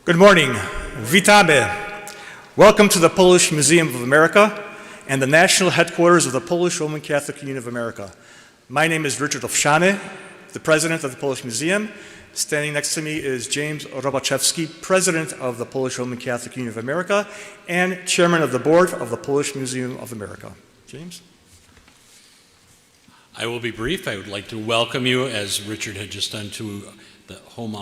Good morning. Witamy. Welcome to the Polish Museum of America and the national headquarters of the Polish Roman Catholic Union of America. My name is Richard Owsiany, the president of the Polish Museum. Standing next to me is James Robaczewski, president of the Polish Roman Catholic Union of America and chairman of the board of the Polish Museum of America. James? I will be brief. I would like to welcome you, as Richard had just done, to the home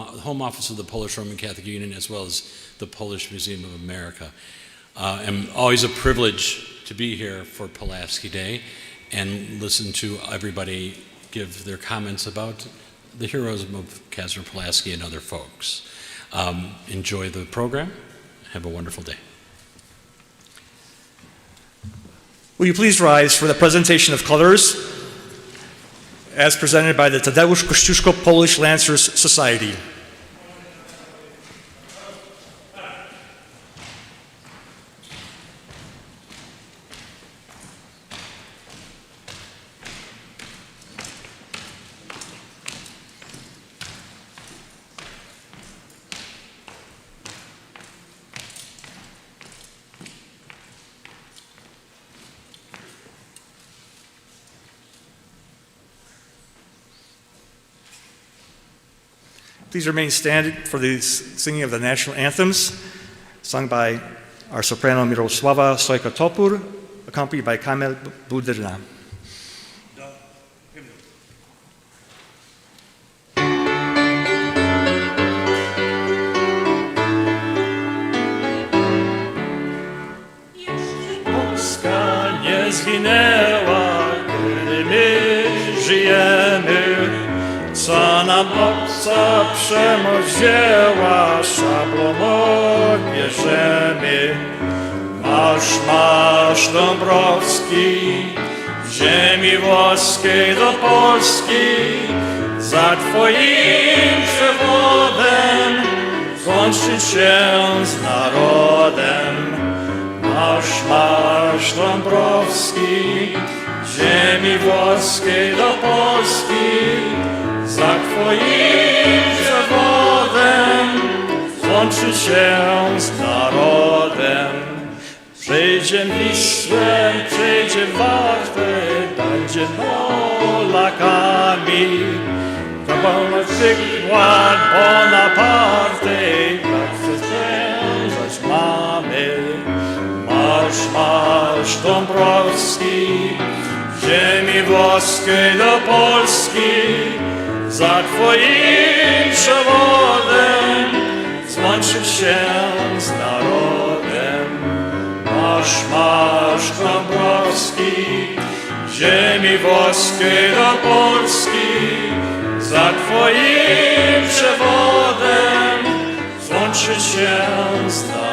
office of the Polish Roman Catholic Union, as well as the Polish Museum of America. And always a privilege to be here for Pulaski Day and listen to everybody give their comments about the heroism of Kazimierz Pulaski and other folks. Enjoy the program. Have a wonderful day. Will you please rise for the presentation of colors as presented by the Tadeusz Kościuszko Polish Lancers Society. Please remain standing for the singing of the national anthems, sung by our soprano Mirosława Sojka-Topur, accompanied by Kamil Budyrna. Polska nie zginęła, gdy my żyjemy. Co nam obca przemoc wzięła, szablą odbierzemy. Marsz Dąbrowski, w ziemi włoskiej do Polski, za twoim przewodem złączyć się z narodem. Marsz Dąbrowski, w ziemi włoskiej do Polski, za twoim przewodem złączy się z narodem. Przejdzie Wisłę, przejdzie Wartę, będzie Polakami. To pełny przykład Bonaparte, tak chcę związać mamy. Marsz Dąbrowski, w ziemi włoskiej do Polski, za twoim przewodem złączyć się z narodem. Marsz Dąbrowski, w ziemi włoskiej do Polski, za twoim przewodem złączyć się z narodem.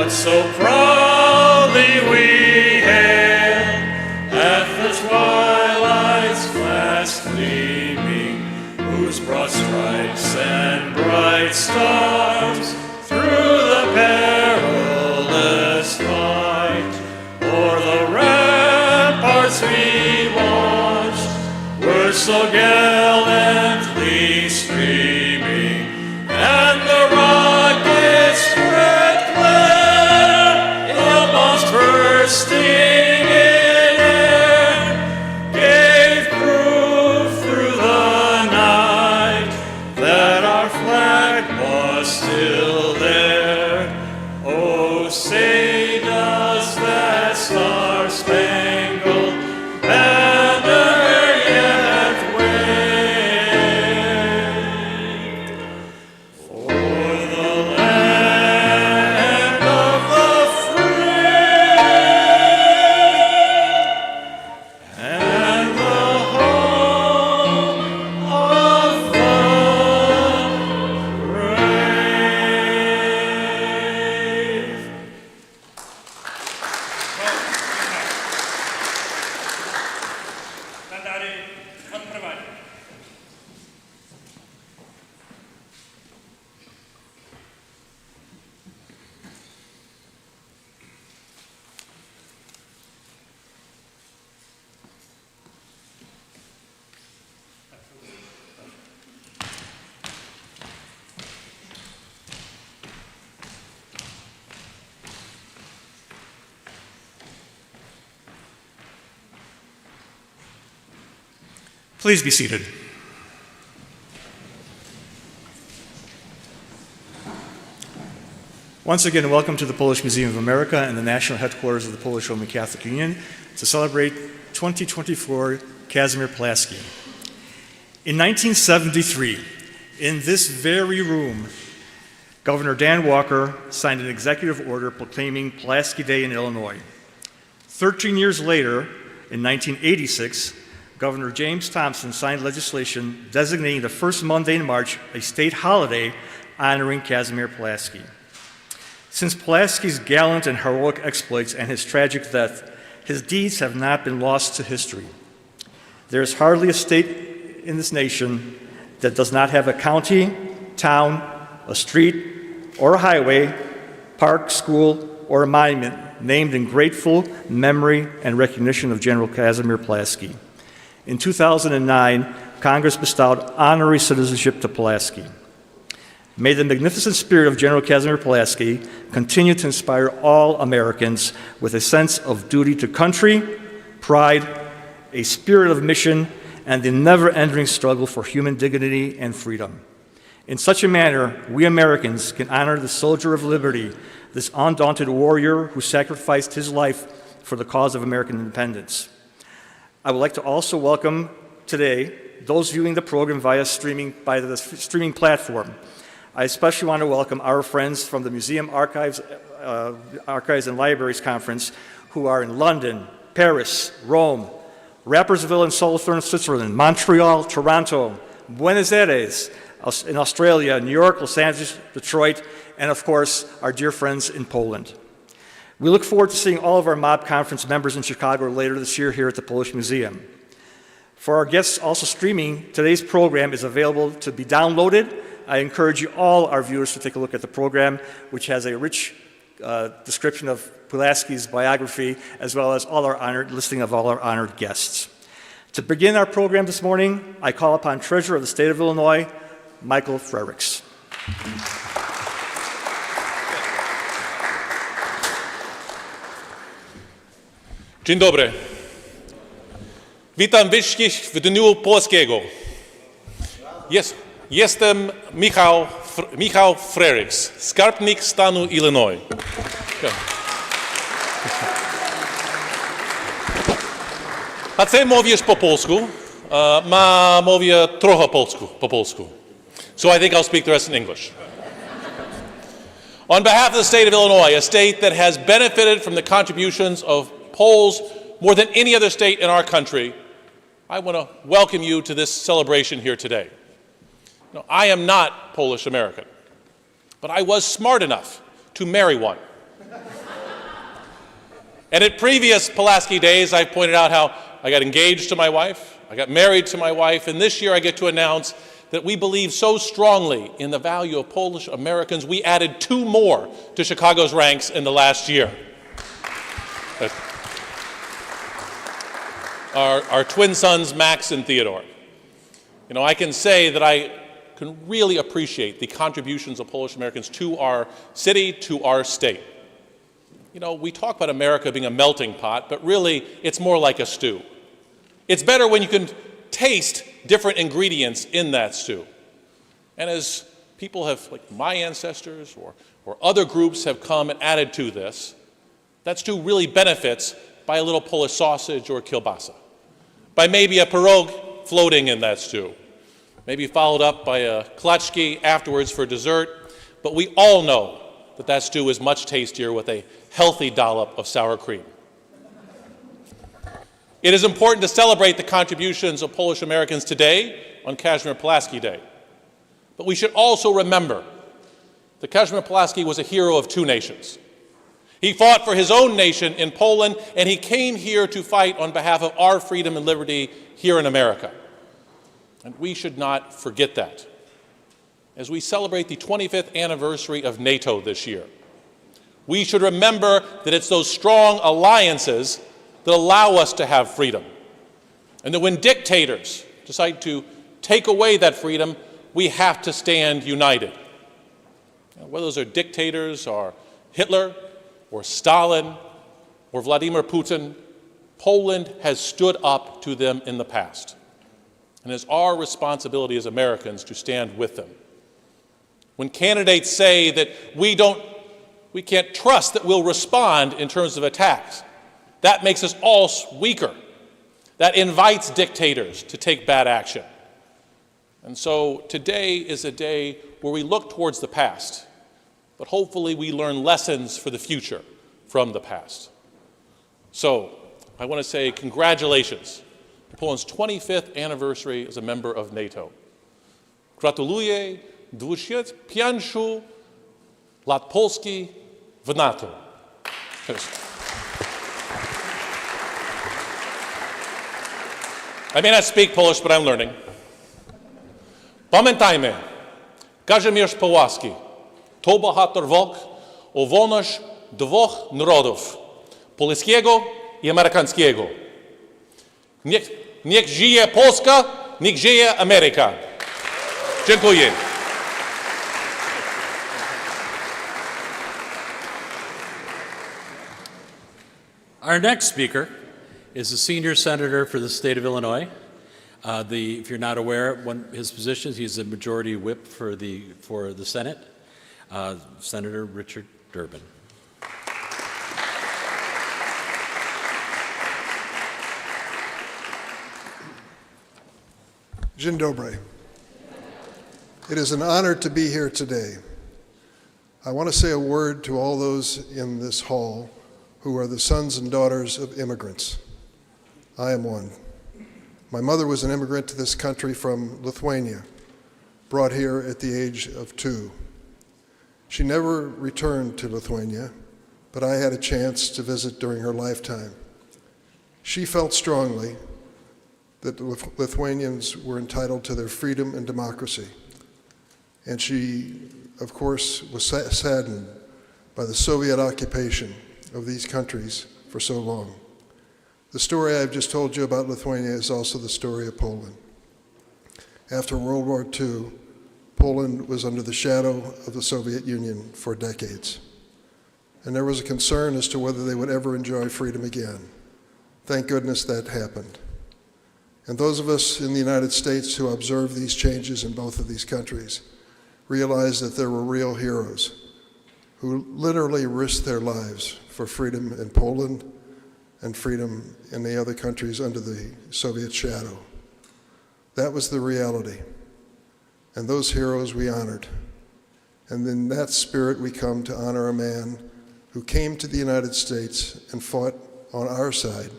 So proudly we hail at the twilight's fast gleaming, whose broad stripes and bright stars through the perilous fight o'er the ramparts we watched were so gallantly streaming, and the rockets spread bursting in air, gave proof through the night that our flag was still there. Oh, say does that star-spangled banner yet wave? For the land of the free Please be seated. Once again, welcome to the Polish Museum of America and the national headquarters of the Polish Roman Catholic Union to celebrate 2024 Kazimierz Pulaski. In 1973, in this very room, Governor Dan Walker signed an executive order proclaiming Pulaski Day in Illinois. 13 years later, in 1986, Governor James Thompson signed legislation designating the first Monday in March a state holiday honoring Kazimierz Pulaski. Since Pulaski's gallant and heroic exploits and his tragic death, his deeds have not been lost to history. There is hardly a state in this nation that does not have a county, town, a street, or a highway, park, school, or a monument named in grateful memory and recognition of General Kazimierz Pulaski. In 2009, Congress bestowed honorary citizenship to Pulaski. May the magnificent spirit of General Kazimierz Pulaski continue to inspire all Americans with a sense of duty to country, pride, a spirit of mission, and the never-ending struggle for human dignity and freedom. In such a manner, we Americans can honor the soldier of liberty, this undaunted warrior who sacrificed his life for the cause of American independence. I would like to also welcome today those viewing the program via the streaming platform. I especially want to welcome our friends from the Museum Archives and Libraries Conference who are in London, Paris, Rome, Rapperswil and Solothurn, Switzerland, Montreal, Toronto, Buenos Aires, in Australia, New York, Los Angeles, Detroit, and of course, our dear friends in Poland. We look forward to seeing all of our MOB conference members in Chicago later this year here at the Polish Museum. For our guests also streaming, today's program is available to be downloaded. I encourage you, all our viewers, to take a look at the program, which has a rich description of Pulaski's biography, as well as listing of all our honored guests. To begin our program this morning, I call upon Treasurer of the State of Illinois, Michael Frerichs. Dzień dobry. Witam wszystkich w Dniu Polskiego. Jestem Michał Frerichs, skarbnik stanu Illinois. A chcę mówić po polsku, mówię trochę po polsku. So I think I'll speak the rest in English. On behalf of the state of Illinois, a state that has benefited from the contributions of Poles more than any other state in our country, I want to welcome you to this celebration here today. Now, I am not Polish American, but I was smart enough to marry one. And at previous Pulaski days, I've pointed out how I got engaged to my wife, I got married to my wife, and this year I get to announce that we believe so strongly in the value of Polish Americans, we added 2 more to Chicago's ranks in the last year. Our twin sons, Max and Theodore. You know, I can say that I can really appreciate the contributions of Polish Americans to our city, to our state. You know, we talk about America being a melting pot, but really it's more like a stew. It's better when you can taste different ingredients in that stew. And as people have, like my ancestors or other groups have come and added to this, that stew really benefits by a little Polish sausage or kielbasa, by maybe a pierog floating in that stew, maybe followed up by a klaczki afterwards for dessert. But we all know that that stew is much tastier with a healthy dollop of sour cream. It is important to celebrate the contributions of Polish Americans today on Kazimierz Pulaski Day. But we should also remember that Kazimierz Pulaski was a hero of 2 nations. He fought for his own nation in Poland, and he came here to fight on behalf of our freedom and liberty here in America. And we should not forget that as we celebrate the 25th anniversary of NATO this year. We should remember that it's those strong alliances that allow us to have freedom. And that when dictators decide to take away that freedom, we have to stand united. Whether those are dictators or Hitler or Stalin or Vladimir Putin, Poland has stood up to them in the past. and it's our responsibility as Americans to stand with them. When candidates say that we can't trust that we'll respond in terms of attacks, that makes us all weaker. That invites dictators to take bad action. And so today is a day where we look towards the past, but hopefully we learn lessons for the future from the past. So I want to say congratulations to Poland's 25th anniversary as a member of NATO. Gratuluję 25 lat Polski w NATO. I may not speak Polish, but I'm learning. Pamiętajmy, Kazimierz Pulaski to bohater walk o wolność dwóch narodów, polskiego i amerykańskiego. Niech żyje Polska, niech żyje Ameryka. Dziękuję. Our next speaker is the senior senator for the state of Illinois. If you're not aware, his positions, he's a majority whip for the Senate, Senator Richard Durbin. Dzień dobry. It is an honor to be here today. I want to say a word to all those in this hall who are the sons and daughters of immigrants. I am one. My mother was an immigrant to this country from Lithuania, brought here at the age of 2. She never returned to Lithuania, but I had a chance to visit during her lifetime. She felt strongly that Lithuanians were entitled to their freedom and democracy. And she, of course, was saddened by the Soviet occupation of these countries for so long. The story I've just told you about Lithuania is also the story of Poland. After World War II, Poland was under the shadow of the Soviet Union for decades. And there was a concern as to whether they would ever enjoy freedom again. Thank goodness that happened. And those of us in the United States who observed these changes in both of these countries realized that there were real heroes who literally risked their lives for freedom in Poland and freedom in the other countries under the Soviet shadow. That was the reality. And those heroes we honored. And in that spirit we come to honor a man who came to the United States and fought on our side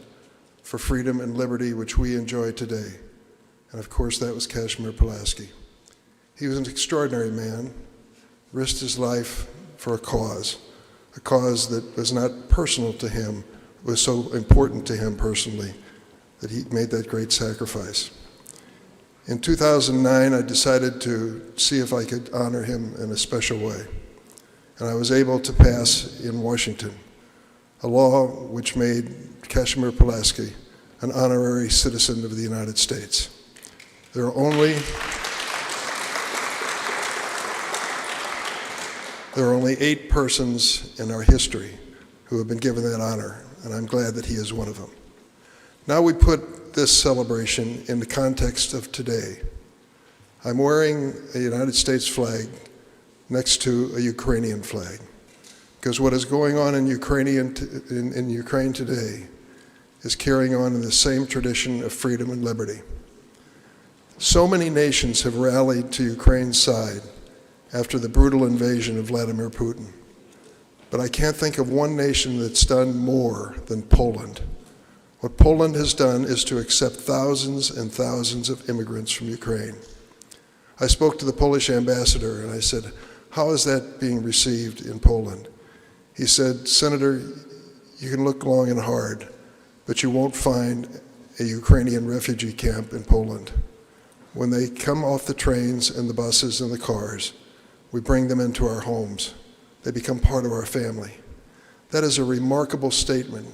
for freedom and liberty which we enjoy today. And of course that was Kazimierz Pulaski. He was an extraordinary man, risked his life for a cause that was not personal to him, was so important to him personally that he made that great sacrifice. In 2009, I decided to see if I could honor him in a special way. And I was able to pass in Washington a law which made Kazimierz Pulaski an honorary citizen of the United States. There are only 8 persons in our history who have been given that honor, and I'm glad that he is one of them. Now we put this celebration in the context of today. I'm wearing a United States flag next to a Ukrainian flag, because what is going on in Ukraine today is carrying on in the same tradition of freedom and liberty. So many nations have rallied to Ukraine's side after the brutal invasion of Vladimir Putin. But I can't think of one nation that's done more than Poland. What Poland has done is to accept thousands and thousands of immigrants from Ukraine. I spoke to the Polish ambassador and I said, how is that being received in Poland? He said, Senator, you can look long and hard, but you won't find a Ukrainian refugee camp in Poland. When they come off the trains and the buses and the cars, we bring them into our homes. They become part of our family. That is a remarkable statement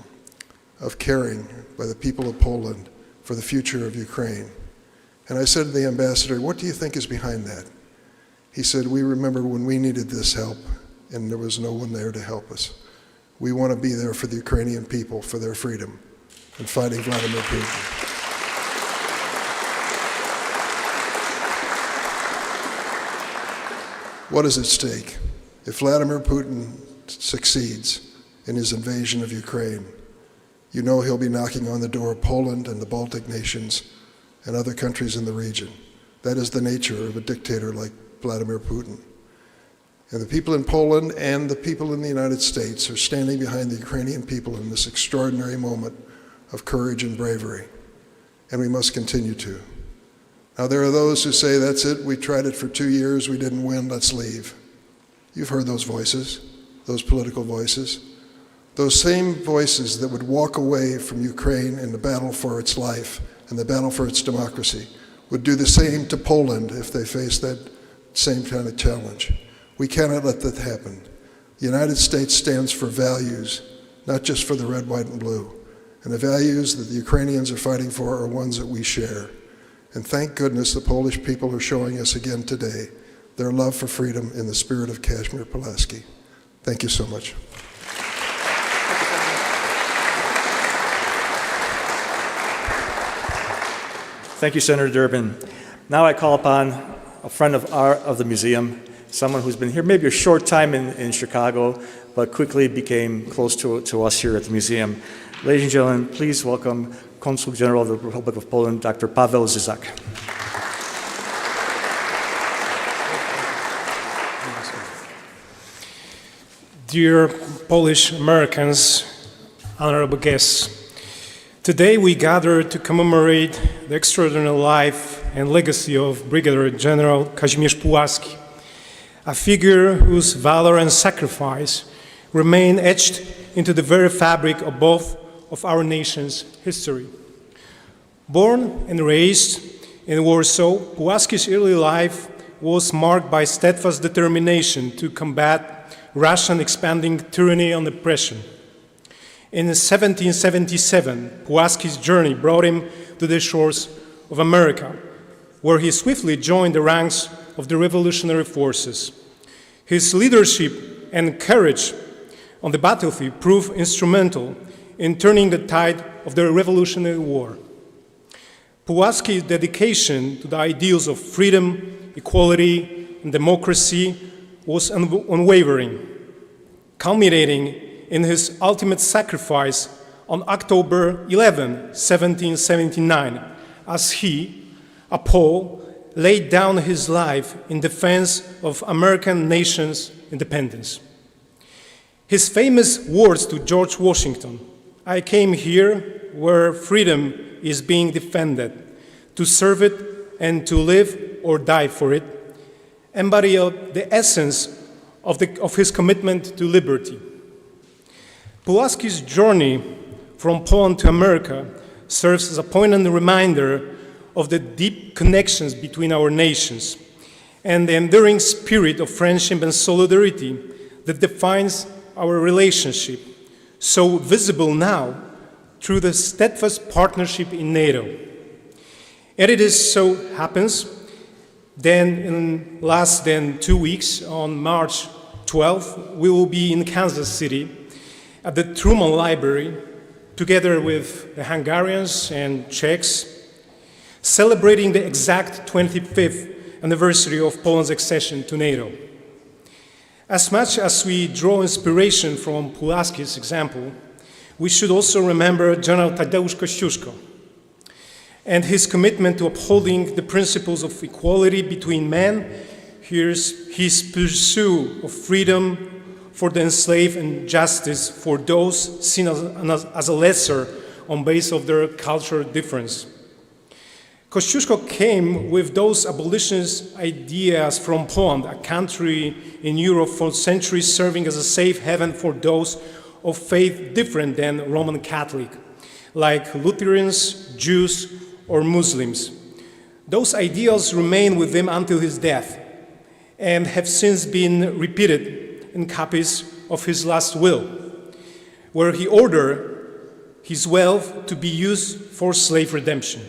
of caring by the people of Poland for the future of Ukraine. And I said to the ambassador, what do you think is behind that? He said, we remember when we needed this help and there was no one there to help us. We want to be there for the Ukrainian people, for their freedom, and fighting Vladimir Putin. What is at stake? If Vladimir Putin succeeds in his invasion of Ukraine, you know he'll be knocking on the door of Poland and the Baltic nations and other countries in the region. That is the nature of a dictator like Vladimir Putin. And the people in Poland and the people in the United States are standing behind the Ukrainian people in this extraordinary moment of courage and bravery. And we must continue to. Now, there are those who say, that's it, we tried it for 2 years, we didn't win, let's leave. You've heard those voices, those political voices. Those same voices that would walk away from Ukraine in the battle for its life and the battle for its democracy would do the same to Poland if they faced that same kind of challenge. We cannot let that happen. The United States stands for values, not just for the red, white, and blue. And the values that the Ukrainians are fighting for are ones that we share. And thank goodness the Polish people are showing us again today their love for freedom in the spirit of Kazimierz Pulaski. Thank you so much. Thank you, Senator Durbin. Now I call upon a friend of the museum, someone who's been here maybe a short time in Chicago, but quickly became close to us here at the museum. Ladies and gentlemen, please welcome Consul General of the Republic of Poland, Dr. Paweł Zyzak. Dear Polish Americans, honorable guests, today we gather to commemorate the extraordinary life and legacy of Brigadier General Kazimierz Pulaski, a figure whose valor and sacrifice remain etched into the very fabric of both of our nation's history. Born and raised in Warsaw, Pulaski's early life was marked by steadfast determination to combat Russian expanding tyranny and oppression. In 1777, Pulaski's journey brought him to the shores of America, where he swiftly joined the ranks of the revolutionary forces. His leadership and courage on the battlefield proved instrumental in turning the tide of the Revolutionary War. Pulaski's dedication to the ideals of freedom, equality, and democracy was unwavering, culminating in his ultimate sacrifice on October 11, 1779, as he, a Pole, laid down his life in defense of American nation's independence. His famous words to George Washington, "I came here where freedom is being defended, to serve it and to live or die for it," embody the essence of his commitment to liberty. Pulaski's journey from Poland to America serves as a poignant reminder of the deep connections between our nations and the enduring spirit of friendship and solidarity that defines our relationship, so visible now through the steadfast partnership in NATO. And it is so happens then in less than 2 weeks, on March 12th, we will be in Kansas City at the Truman Library, together with the Hungarians and Czechs, celebrating the exact 25th anniversary of Poland's accession to NATO. As much as we draw inspiration from Pulaski's example, we should also remember General Tadeusz Kościuszko and his commitment to upholding the principles of equality between men, his pursuit of freedom for the enslaved and justice for those seen as a lesser on basis of their cultural difference. Kościuszko came with those abolitionist ideas from Poland, a country in Europe for centuries serving as a safe haven for those of faith different than Roman Catholic, like Lutherans, Jews, or Muslims. Those ideals remain with him until his death and have since been repeated in copies of his last will, where he ordered his wealth to be used for slave redemption.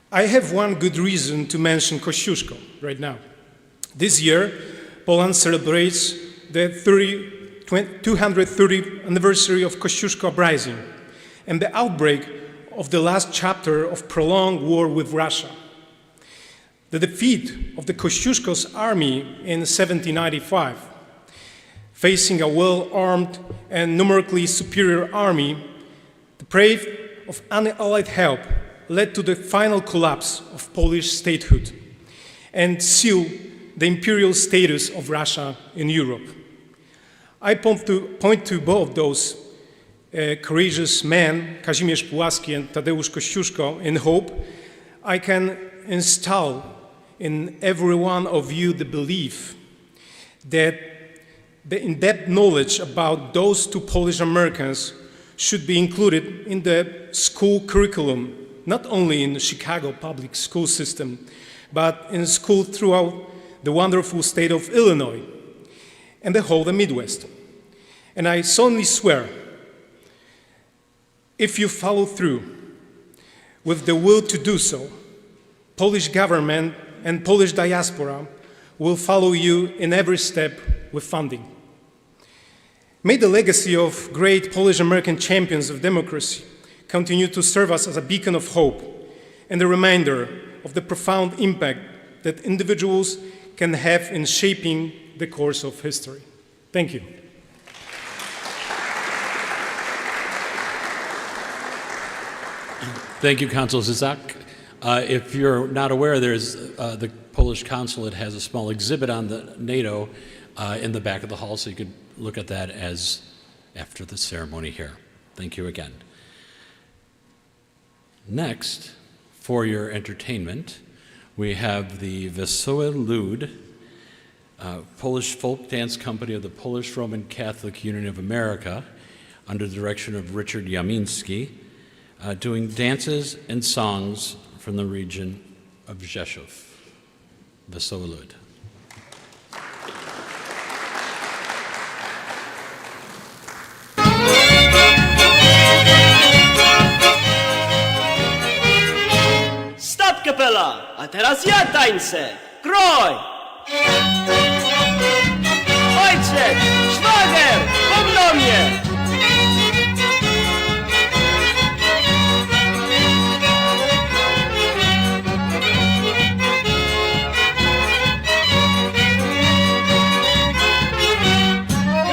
I have one good reason to mention Kościuszko right now. This year, Poland celebrates the 230th anniversary of Kościuszko Uprising and the outbreak of the last chapter of prolonged war with Russia. the defeat of the Kosciuszko's army in 1795. Facing a well-armed and numerically superior army, the brave of unallied help led to the final collapse of Polish statehood and sealed the imperial status of Russia in Europe. I point to both those courageous men, Kazimierz Pulaski and Tadeusz Kościuszko, in hope I can install in every one of you the belief that the in-depth knowledge about those two Polish Americans should be included in the school curriculum, not only in the Chicago public school system, but in school throughout the wonderful state of Illinois and the whole of the Midwest. And I solemnly swear, if you follow through with the will to do so, Polish government and Polish diaspora will follow you in every step with funding. May the legacy of great Polish-American champions of democracy continue to serve us as a beacon of hope and a reminder of the profound impact that individuals can have in shaping the course of history. Thank you. Thank you, Consul Zizak. If you're not aware, there's the Polish consulate has a small exhibit on the NATO in the back of the hall, so you could look at that as after the ceremony here. Thank you again. Next, for your entertainment, we have the Wesoły Lud, Polish folk dance company of the Polish Roman Catholic Union of America, under the direction of Richard Yaminski, doing dances and songs from the region of Rzeszów. Wesoły Lud. Stop, kapela! A teraz ja tańczę! Kroj! Ojciec! Szwagier! Pomno mnie!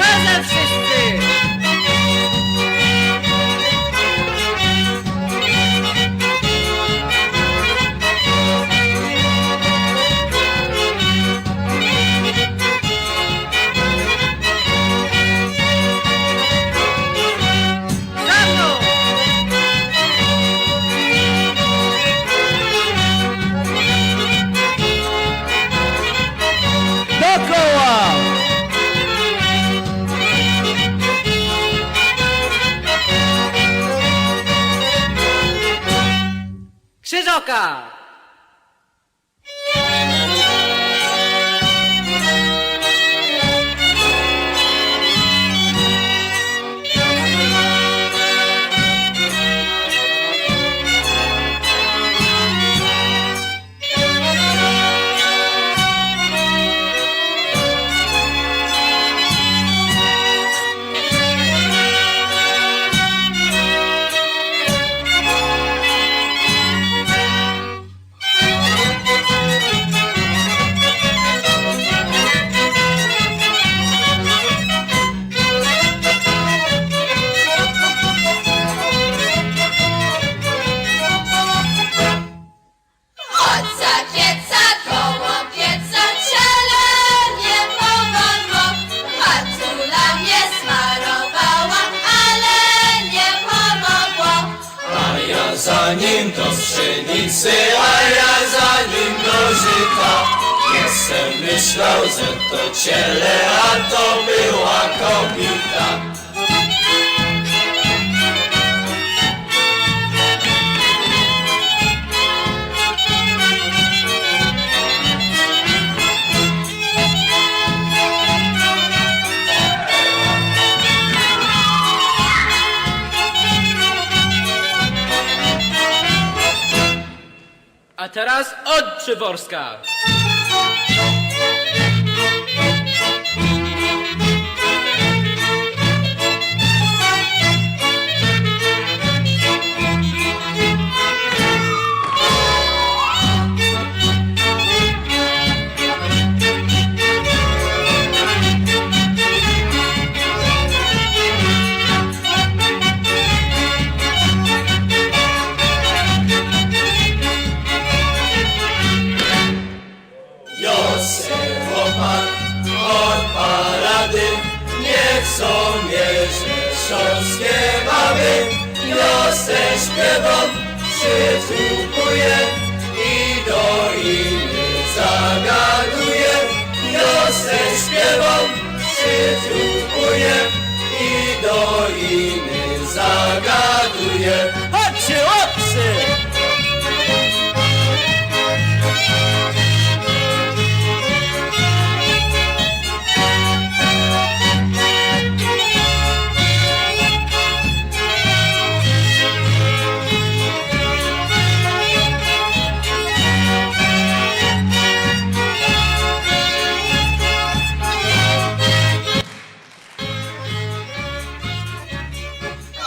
Razem wszyscy! Za mną! Dokoła! Krzyżoka! Oca pieca, koło pieca, cielenie pomogło. Matula mnie smarowała, ale nie pomogło. A ja za nim do pszenicy, a ja za nim do żyta. Jestem myślał, że to ciele, a to była kobieta. A teraz od Przyborska. niech są mierze śląskie baby, wiosę śpiewom przytupuje i do inny zagaduje. Wiosę śpiewom przytupuje i do inny zagaduje. Chodźcie, chłopcy!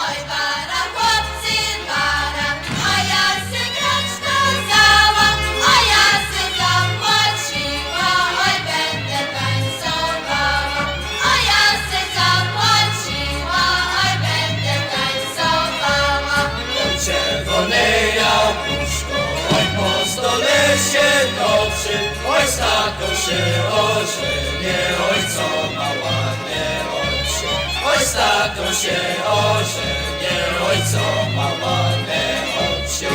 Oj, bara, chłopcy, bara, a ja se grać kazała, a ja se zapłaciła, oj, będę tańcowała. A ja se zapłaciła, oj, będę tańcowała. Czerwone jabłuszko, oj, po stole się toczy, oj, z taką się ożenię, oj, co ma ładne oczy. Oj, z taką się ożenię, oj, co ma ładne oczy.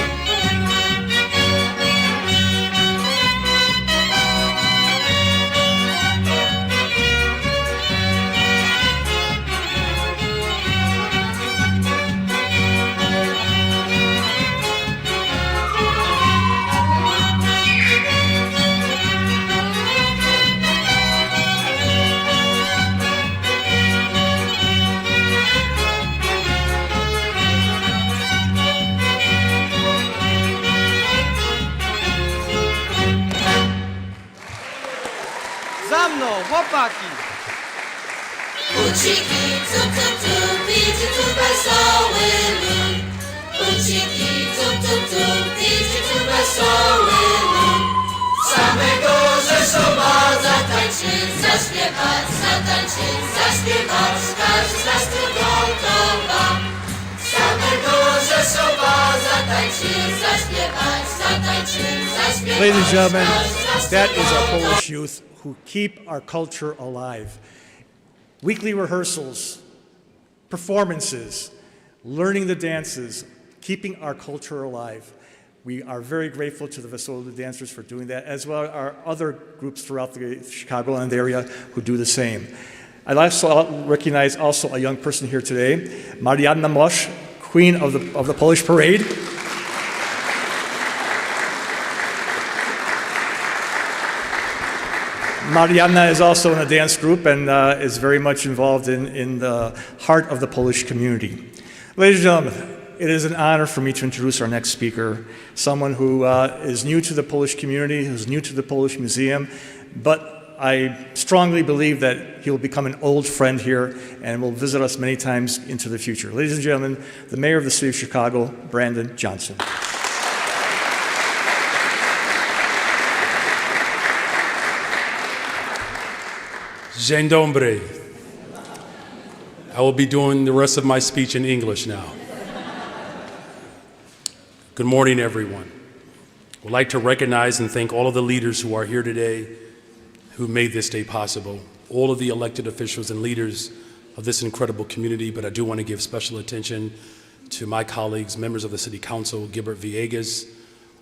Za mną, chłopaki! Buciki, cup, cup, cup, idzie tu wesoły lud. Buciki, cup, cup, cup, idzie tu wesoły lud. Samego Rzeszowa Zatańczyć, zaśpiewać, zatańczyć, zaśpiewać, każdy z nas tu gotowa. samego Rzeszowa Zatańczyć, zaśpiewać, zatańczyć, zaśpiewać. Ladies and gentlemen, każdy z nas tu that is our gotowa. Polish youth who keep our culture alive. Weekly rehearsals, performances, learning the dances, keeping our culture alive. We are very grateful to the Wesoły dancers for doing that, as well as our other groups throughout the Chicago and the area who do the same. I'd also recognize also a young person here today, Marianna Mosz, queen of the Polish parade. Marianna is also in a dance group and is very much involved in the heart of the Polish community. Ladies and gentlemen, it is an honor for me to introduce our next speaker, someone who is new to the Polish community, who's new to the Polish Museum, but I strongly believe that he'll become an old friend here and will visit us many times into the future. Ladies and gentlemen, the mayor of the city of Chicago, Brandon Johnson. Dzień dobry. I will be doing the rest of my speech in English now. Good morning, everyone. I would like to recognize and thank all of the leaders who are here today who made this day possible, all of the elected officials and leaders of this incredible community, but I do want to give special attention to my colleagues, members of the City Council, Gilbert Villegas,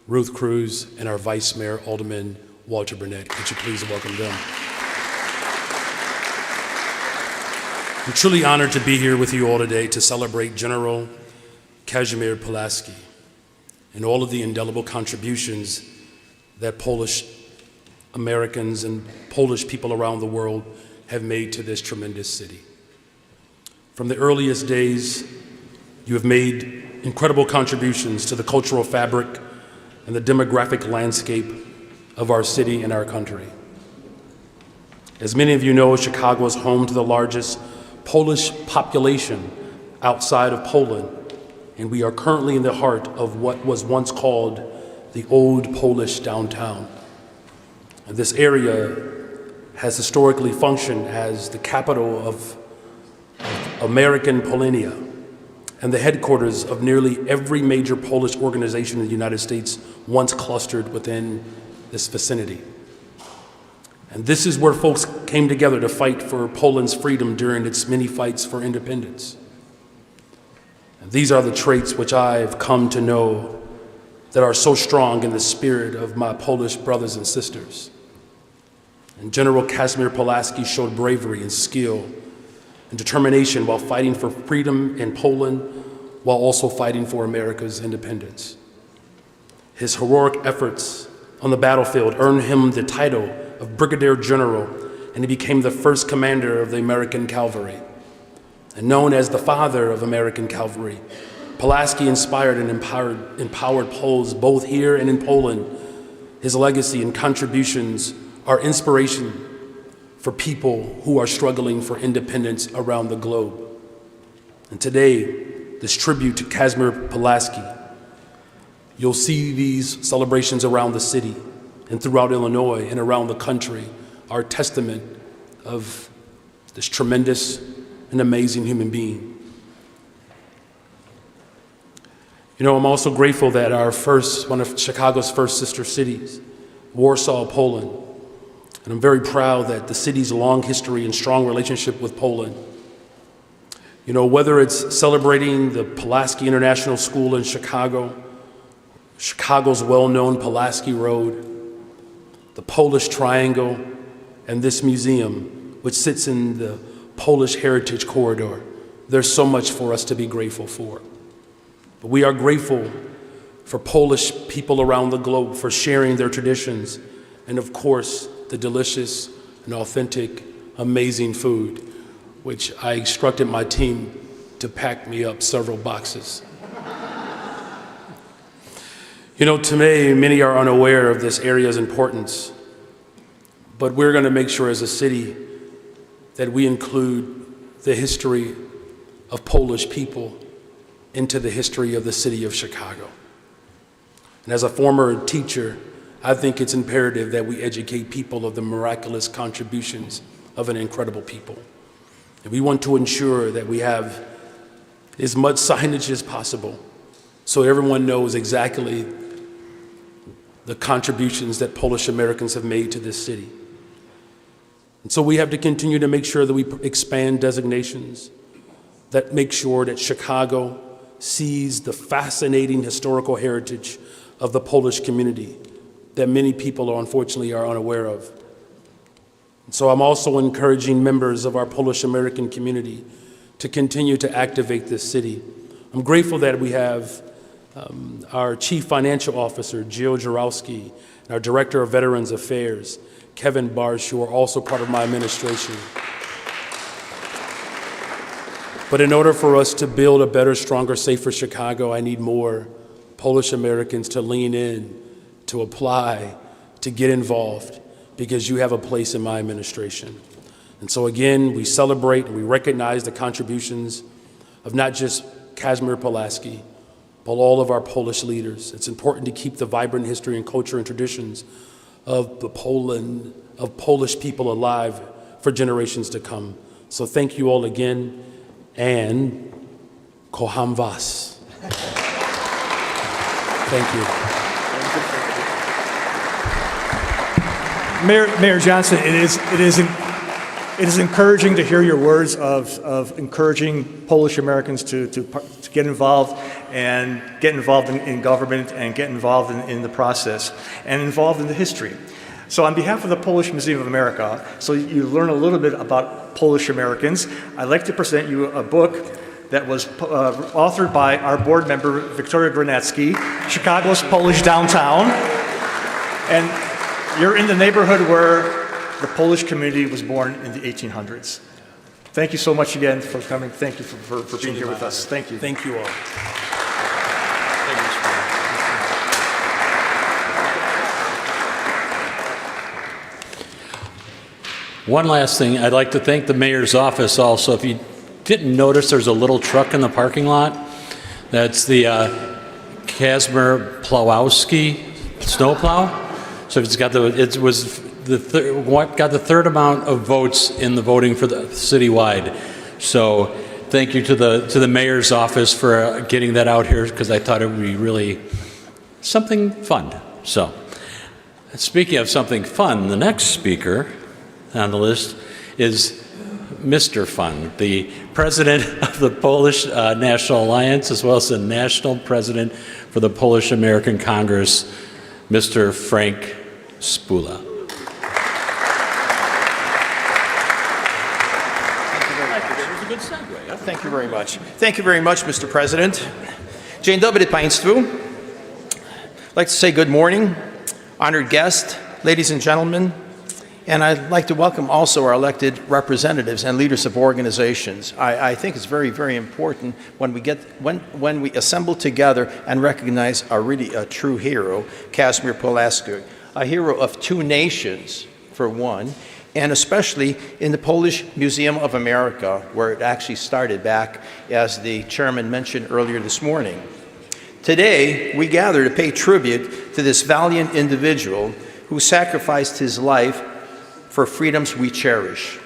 Ruth Cruz, and our Vice Mayor, Alderman Walter Burnett. Could you please welcome them? I'm truly honored to be here with you all today to celebrate General Kazimierz Pulaski and all of the indelible contributions that Polish Americans and Polish people around the world have made to this tremendous city. From the earliest days, you have made incredible contributions to the cultural fabric and the demographic landscape of our city and our country. As many of you know, Chicago is home to the largest Polish population outside of Poland, and we are currently in the heart of what was once called the Old Polish Downtown. And this area has historically functioned as the capital of American Polonia and the headquarters of nearly every major Polish organization in the United States once clustered within this vicinity. And this is where folks came together to fight for Poland's freedom during its many fights for independence. And these are the traits which I've come to know that are so strong in the spirit of my Polish brothers and sisters. And General Kazimierz Pulaski showed bravery and skill and determination while fighting for freedom in Poland, while also fighting for America's independence. His heroic efforts on the battlefield earned him the title of Brigadier General, and he became the first commander of the American Cavalry. And known as the father of American cavalry, Pulaski inspired and empowered Poles both here and in Poland. His legacy and contributions are inspiration for people who are struggling for independence around the globe. And today, this tribute to Kazimierz Pulaski, you'll see these celebrations around the city and throughout Illinois and around the country are a testament of this tremendous and amazing human being. You know, I'm also grateful that one of Chicago's first sister cities, Warsaw, Poland, and I'm very proud that the city's long history and strong relationship with Poland, you know, whether it's celebrating the Pulaski International School in Chicago, Chicago's well-known Pulaski Road, the Polish Triangle, and this museum, which sits in the Polish Heritage Corridor. There's so much for us to be grateful for. But we are grateful for Polish people around the globe for sharing their traditions and, of course, the delicious and authentic, amazing food, which I instructed my team to pack me up several boxes. You know, today, many are unaware of this area's importance, but we're going to make sure as a city that we include the history of Polish people into the history of the city of Chicago. And as a former teacher, I think it's imperative that we educate people of the miraculous contributions of an incredible people. And we want to ensure that we have as much signage as possible so everyone knows exactly the contributions that Polish Americans have made to this city. And so we have to continue to make sure that we expand designations that make sure that Chicago sees the fascinating historical heritage of the Polish community that many people unfortunately are unaware of. So I'm also encouraging members of our Polish American community to continue to activate this city. I'm grateful that we have our Chief Financial Officer, Jill Jarowski, and our Director of Veterans Affairs, Kevin Barsh, who are also part of my administration. But in order for us to build a better, stronger, safer Chicago, I need more Polish Americans to lean in, to apply, to get involved, because you have a place in my administration. And so again, we celebrate and we recognize the contributions of not just Kazimierz Pulaski, but all of our Polish leaders. It's important to keep the vibrant history and culture and traditions of Polish people alive for generations to come. So thank you all again, and kocham was. Thank you. Mayor Johnson, it is encouraging to hear your words of encouraging Polish Americans to get involved and get involved in government and get involved in the process and involved in the history. So on behalf of the Polish Museum of America, so you learn a little bit about Polish Americans, I'd like to present you a book that was authored by our board member, Victoria Granacki, Chicago's Polish Downtown. And you're in the neighborhood where the Polish community was born in the 1800s. Thank you so much again for coming. Thank you for being here with us. Thank you. Thank you all. One last thing, I'd like to thank the mayor's office also. If you didn't notice, there's a little truck in the parking lot. That's the Kazimierz Pulaski snowplow. So it got the third amount of votes in the voting for the citywide. So thank you to the mayor's office for getting that out here, because I thought it would be really something fun. So speaking of something fun, the next speaker on the list is Mr. Fun, the president of the Polish National Alliance, as well as the national president for the Polish American Congress, Mr. Frank Spula. Thank you very much. Thank you very much, Mr. President. Dzień dobry Państwu. I'd like to say good morning, honored guests, ladies and gentlemen, and I'd like to welcome also our elected representatives and leaders of organizations. I think it's very, very important when we assemble together and recognize a true hero, Kazimierz Pulaski, a hero of two nations, for one, and especially in the Polish Museum of America, where it actually started back, as the chairman mentioned earlier this morning. Today, we gather to pay tribute to this valiant individual who sacrificed his life for freedoms we cherish.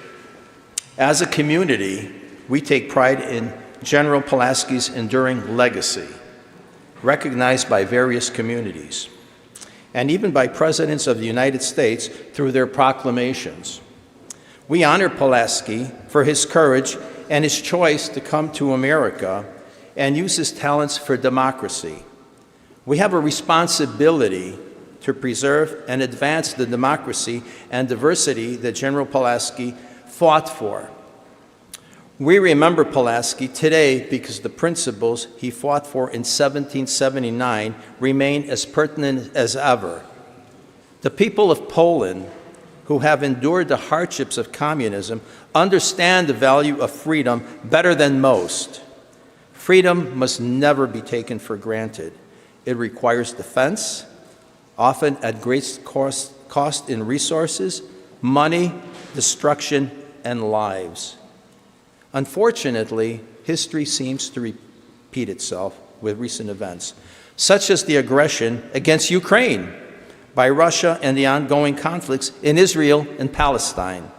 As a community, we take pride in General Pulaski's enduring legacy, recognized by various communities, and even by presidents of the United States through their proclamations. We honor Pulaski for his courage and his choice to come to America and use his talents for democracy. We have a responsibility to preserve and advance the democracy and diversity that General Pulaski fought for. We remember Pulaski today because the principles he fought for in 1779 remain as pertinent as ever. The people of Poland, who have endured the hardships of communism, understand the value of freedom better than most. Freedom must never be taken for granted. It requires defense, often at great cost in resources, money, destruction, and lives. Unfortunately, history seems to repeat itself with recent events, such as the aggression against Ukraine by Russia and the ongoing conflicts in Israel and Palestine,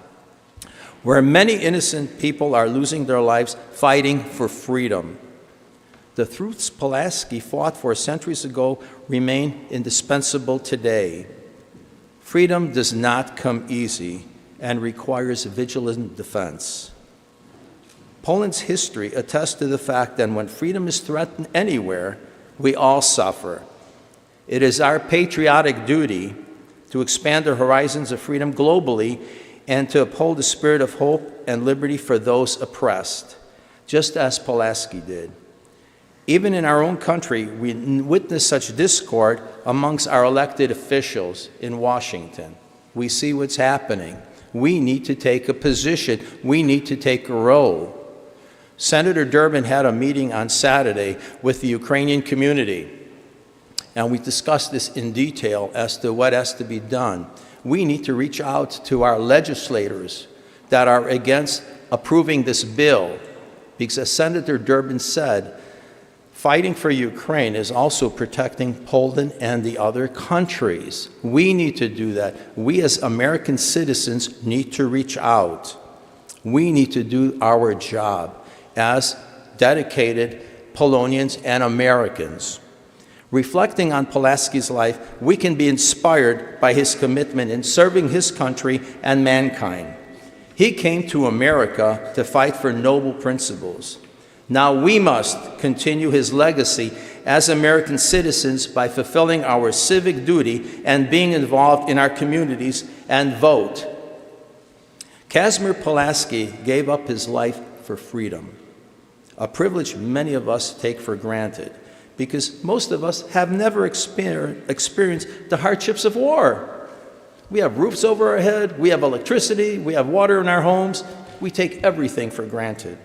where many innocent people are losing their lives fighting for freedom. The truths Pulaski fought for centuries ago remain indispensable today. Freedom does not come easy and requires vigilant defense. Poland's history attests to the fact that when freedom is threatened anywhere, we all suffer. It is our patriotic duty to expand the horizons of freedom globally and to uphold the spirit of hope and liberty for those oppressed, just as Pulaski did. Even in our own country, we witness such discord amongst our elected officials in Washington. We see what's happening. We need to take a position. We need to take a role. Senator Durbin had a meeting on Saturday with the Ukrainian community, and we discussed this in detail as to what has to be done. We need to reach out to our legislators that are against approving this bill, because as Senator Durbin said, fighting for Ukraine is also protecting Poland and the other countries. We need to do that. We as American citizens need to reach out. We need to do our job as dedicated Polonians and Americans. Reflecting on Pulaski's life, we can be inspired by his commitment in serving his country and mankind. He came to America to fight for noble principles. Now we must continue his legacy as American citizens by fulfilling our civic duty and being involved in our communities and vote. Kazimierz Pulaski gave up his life for freedom, a privilege many of us take for granted because most of us have never experienced the hardships of war. We have roofs over our head, we have electricity, we have water in our homes. We take everything for granted.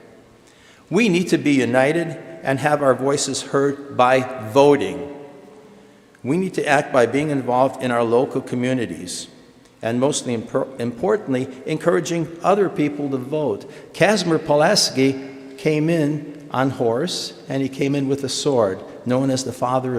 We need to be united and have our voices heard by voting. We need to act by being involved in our local communities and mostly importantly, encouraging other people to vote. Kazimierz Pulaski came in on horse and he came in with a sword, known as the father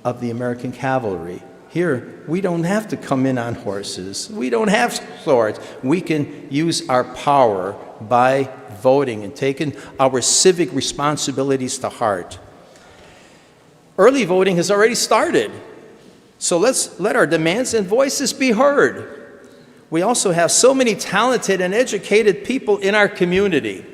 of the American cavalry. Here, we don't have to come in on horses. We don't have swords. We can use our power by voting and taking our civic responsibilities to heart. Early voting has already started, so let's let our demands and voices be heard. We also have so many talented and educated people in our community.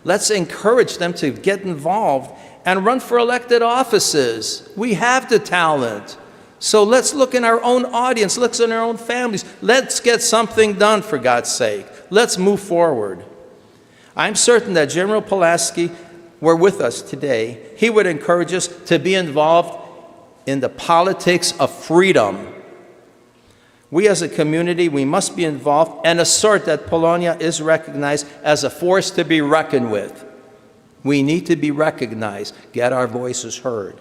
Let's encourage them to get involved and run for elected offices. We have the talent. So let's look in our own audience, look in our own families. Let's get something done, for God's sake. Let's move forward. I'm certain that General Pulaski were with us today. He would encourage us to be involved in the politics of freedom. We as a community, we must be involved and assert that Polonia is recognized as a force to be reckoned with. We need to be recognized, get our voices heard.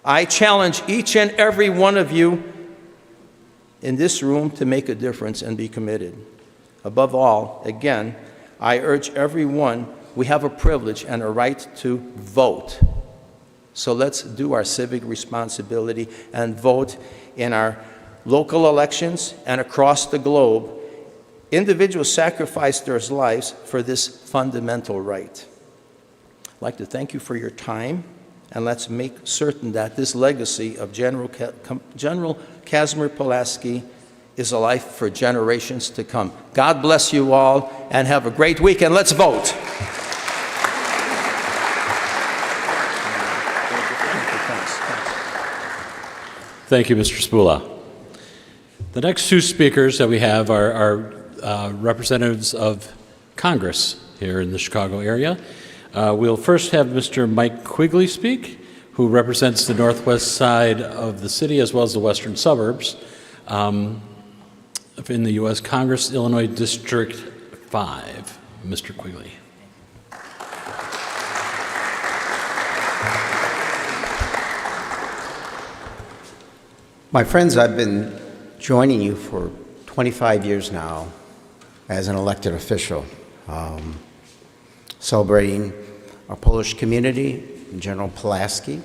I challenge each and every one of you in this room to make a difference and be committed. Above all, again, I urge everyone, we have a privilege and a right to vote. So let's do our civic responsibility and vote in our local elections and across the globe. Individuals sacrifice their lives for this fundamental right. I'd like to thank you for your time, and let's make certain that this legacy of General Kazimierz Pulaski is alive for generations to come. God bless you all, and have a great weekend. Let's vote. Thank you, Mr. Spula. The next two speakers that we have are representatives of Congress here in the Chicago area. We'll first have Mr. Mike Quigley speak, who represents the northwest side of the city as well as the western suburbs in the U.S. Congress, Illinois District 5. Mr. Quigley. My friends, I've been joining you for 25 years now as an elected official, celebrating our Polish community, General Pulaski.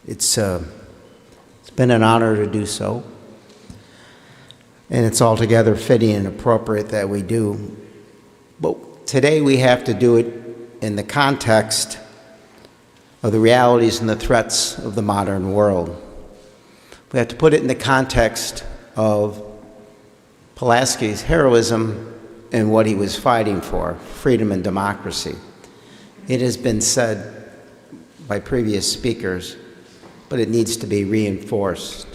It's been an honor to do so, and it's altogether fitting and appropriate that we do. But today we have to do it in the context of the realities and the threats of the modern world. We have to put it in the context of Pulaski's heroism and what he was fighting for, freedom and democracy. It has been said by previous speakers, but it needs to be reinforced.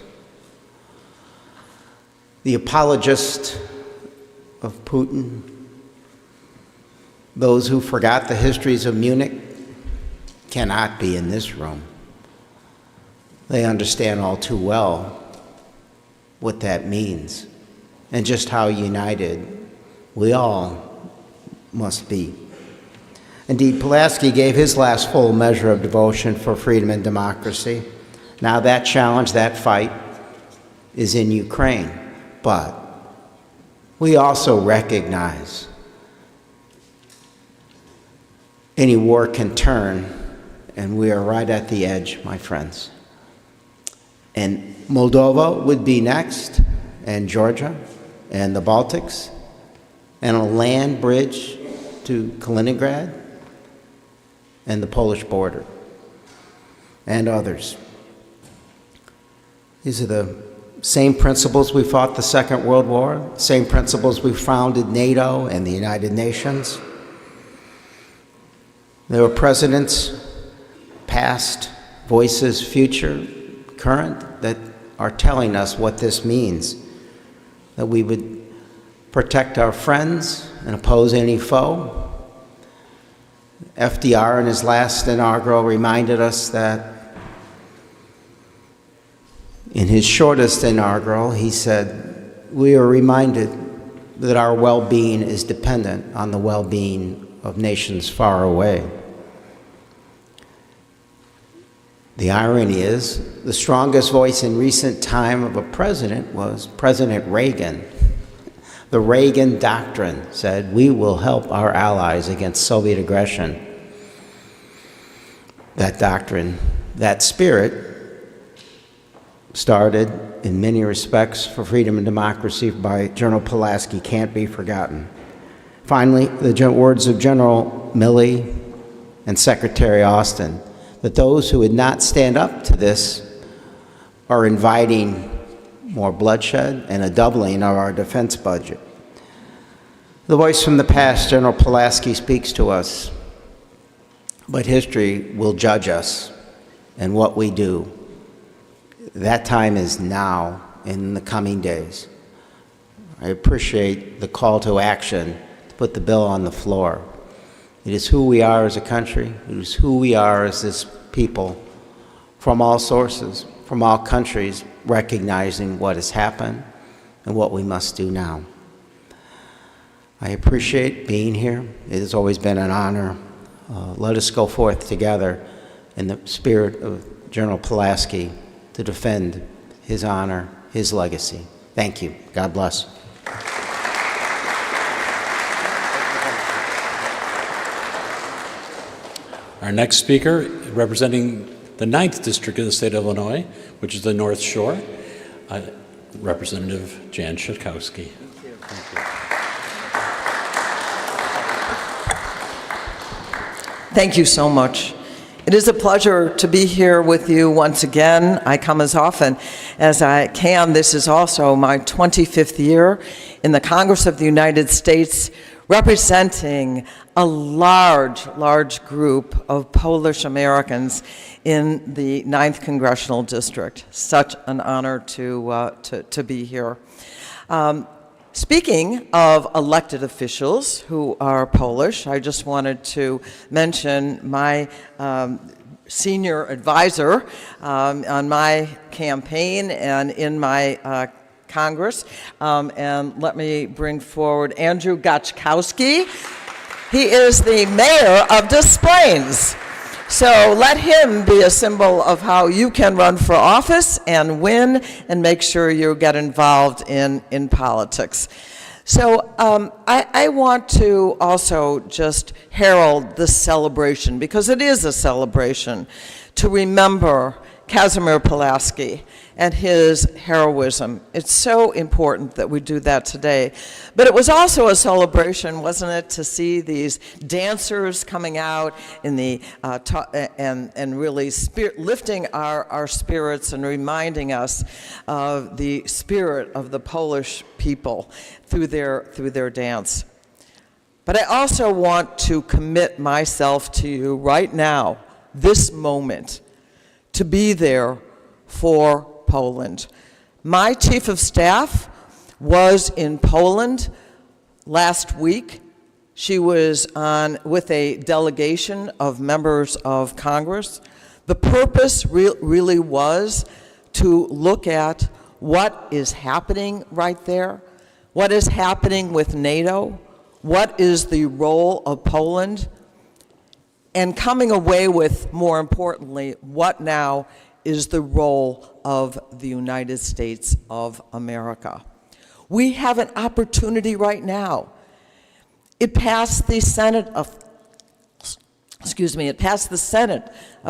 The apologists of Putin, those who forgot the histories of Munich, cannot be in this room. They understand all too well what that means and just how united we all must be. Indeed, Pulaski gave his last full measure of devotion for freedom and democracy. Now that challenge, that fight, is in Ukraine. But we also recognize any war can turn, and we are right at the edge, my friends. And Moldova would be next, and Georgia, and the Baltics, and a land bridge to Kaliningrad, and the Polish border, and others. These are the same principles we fought the Second World War, same principles we founded NATO and the United Nations. There were presidents, past, voices, future, current, that are telling us what this means, that we would protect our friends and oppose any foe. FDR in his last inaugural reminded us that in his shortest inaugural, he said, we are reminded that our well-being is dependent on the well-being of nations far away. The irony is, the strongest voice in recent time of a president was President Reagan. The Reagan Doctrine said, we will help our allies against Soviet aggression. That doctrine, that spirit, started in many respects for freedom and democracy by General Pulaski, can't be forgotten. Finally, the words of General Milley and Secretary Austin, that those who would not stand up to this are inviting more bloodshed, and a doubling of our defense budget. The voice from the past, General Pulaski, speaks to us, but history will judge us and what we do. That time is now, in the coming days. I appreciate the call to action to put the bill on the floor. It is who we are as a country. It is who we are as this people, from all sources, from all countries, recognizing what has happened and what we must do now. I appreciate being here. It has always been an honor. Let us go forth together in the spirit of General Pulaski to defend his honor, his legacy. Thank you. God bless. Our next speaker, representing the 9th District of the state of Illinois, which is the North Shore, Representative Jan Szytkowski. Thank you so much. It is a pleasure to be here with you once again. I come as often as I can. This is also my 25th year in the Congress of the United States, representing a large group of Polish Americans in the 9th Congressional District. Such an honor to be here. Speaking of elected officials who are Polish, I just wanted to mention my senior advisor on my campaign and in my Congress. And let me bring forward Andrew Gachkowski. He is the mayor of Des Plaines. So let him be a symbol of how you can run for office and win and make sure you get involved in politics. So I want to also just herald this celebration, because it is a celebration, to remember Kazimierz Pulaski and his heroism. It's so important that we do that today. But it was also a celebration, wasn't it, to see these dancers coming out in the and really lifting our spirits and reminding us of the spirit of the Polish people through their dance. But I also want to commit myself to you right now, this moment, to be there for Poland. My chief of staff was in Poland last week. She was with a delegation of members of Congress. The purpose really was to look at what is happening right there, what is happening with NATO, what is the role of Poland, and coming away with, more importantly, what now is the role of the United States of America. We have an opportunity right now. It passed the Senate of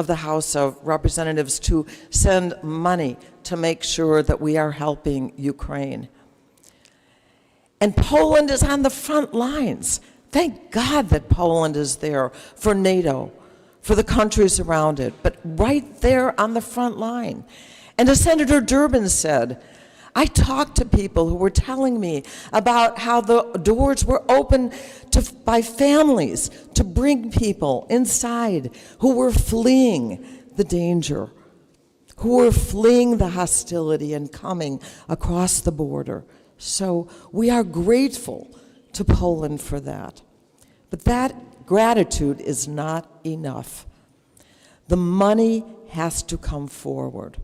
the House of Representatives to send money to make sure that we are helping Ukraine. And Poland is on the front lines. Thank God that Poland is there for NATO, for the countries around it, but right there on the front line. And as Senator Durbin said, I talked to people who were telling me about how the doors were open by families to bring people inside who were fleeing the danger, who were fleeing the hostility and coming across the border. So we are grateful to Poland for that. But that gratitude is not enough. The money has to come forward.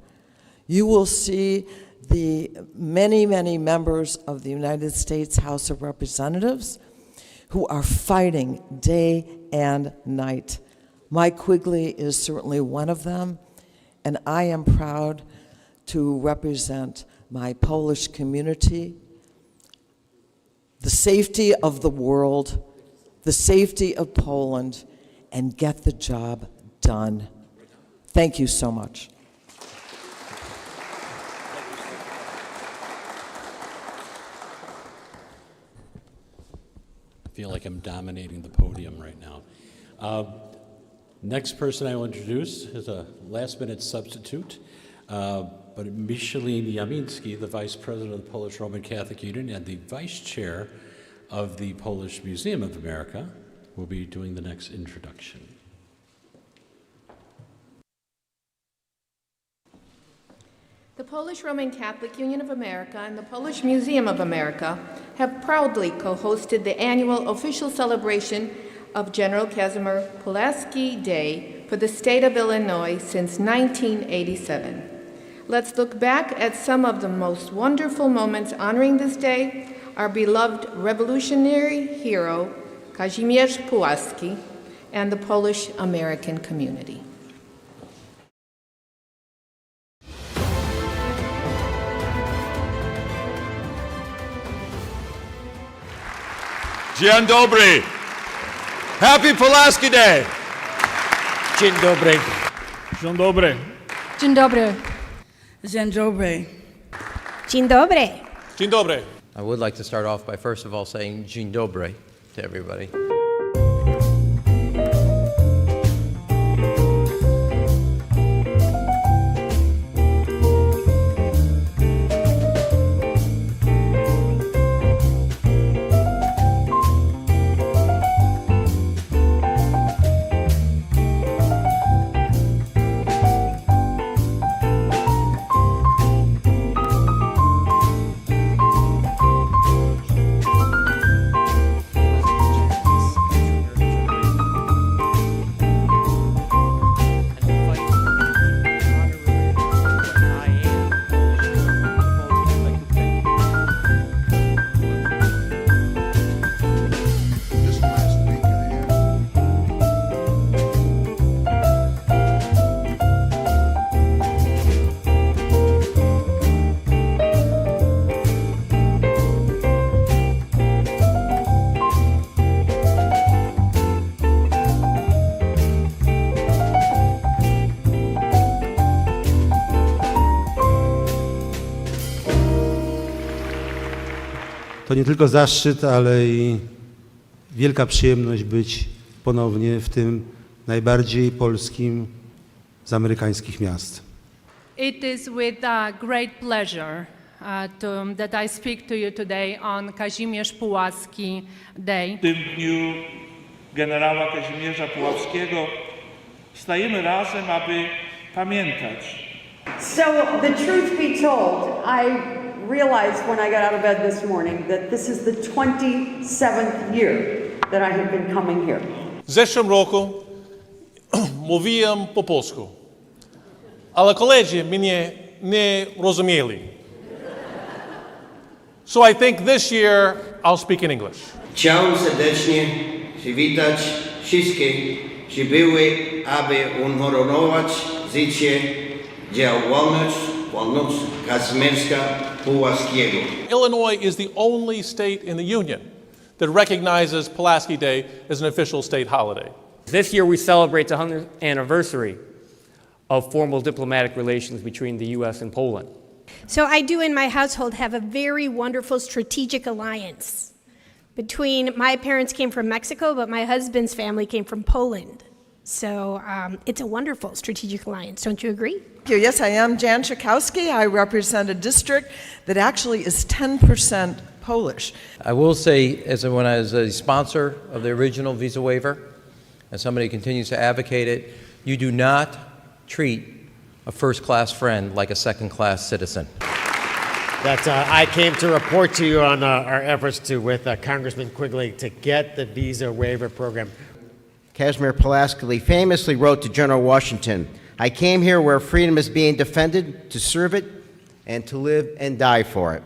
You will see the many members of the United States House of Representatives who are fighting day and night. Mike Quigley is certainly one of them, and I am proud to represent my Polish community, the safety of the world, the safety of Poland, and get the job done. Thank you so much. I feel like I'm dominating the podium right now. Next person I will introduce is a last-minute substitute, but Michelin Yaminski, the Vice President of the Polish Roman Catholic Union and the Vice Chair of the Polish Museum of America, will be doing the next introduction. The Polish Roman Catholic Union of America and the Polish Museum of America have proudly co-hosted the annual official celebration of General Kazimierz Pulaski Day for the state of Illinois since 1987. Let's look back at some of the most wonderful moments honoring this day, our beloved revolutionary hero, Kazimierz Pulaski, and the Polish American community. Dzień dobry. Happy Pulaski Day. Dzień dobry. Dzień dobry. Dzień dobry. Dzień dobry. Dzień dobry. Dzień dobry. I would like to start off by first of all saying dzień dobry to everybody. To nie tylko zaszczyt, ale i wielka przyjemność być ponownie w tym najbardziej polskim z amerykańskich miast. It is with great pleasure that I speak to you today on Kazimierz Pułaski Day. W tym dniu generała Kazimierza Puławskiego stajemy razem, aby pamiętać. So the truth be told, I realized when I got out of bed this morning that this is the 27th year that I have been coming here. W zeszłym roku mówiłem po polsku, ale koledzy mnie nie rozumieli. So I think this year I'll speak in English. Chciałem serdecznie przywitać wszystkich przybyłych, aby uhonorować życie działalność Kazimierza Pułaskiego. Illinois is the only state in the Union that recognizes Pulaski Day as an official state holiday. This year we celebrate the 100th anniversary of formal diplomatic relations between the U.S. and Poland. So I do in my household have a very wonderful strategic alliance between my parents came from Mexico, but my husband's family came from Poland. So it's a wonderful strategic alliance. Don't you agree? Yes, I am Jan Czakowski. I represent a district that actually is 10% Polish. I will say, when I was a sponsor of the original visa waiver, and somebody continues to advocate it, you do not treat a first-class friend like a second-class citizen. I came to report to you on our efforts with Congressman Quigley to get the visa waiver program. Kazimierz Pulaski famously wrote to General Washington, "I came here where freedom is being defended, to serve it, and to live and die for it."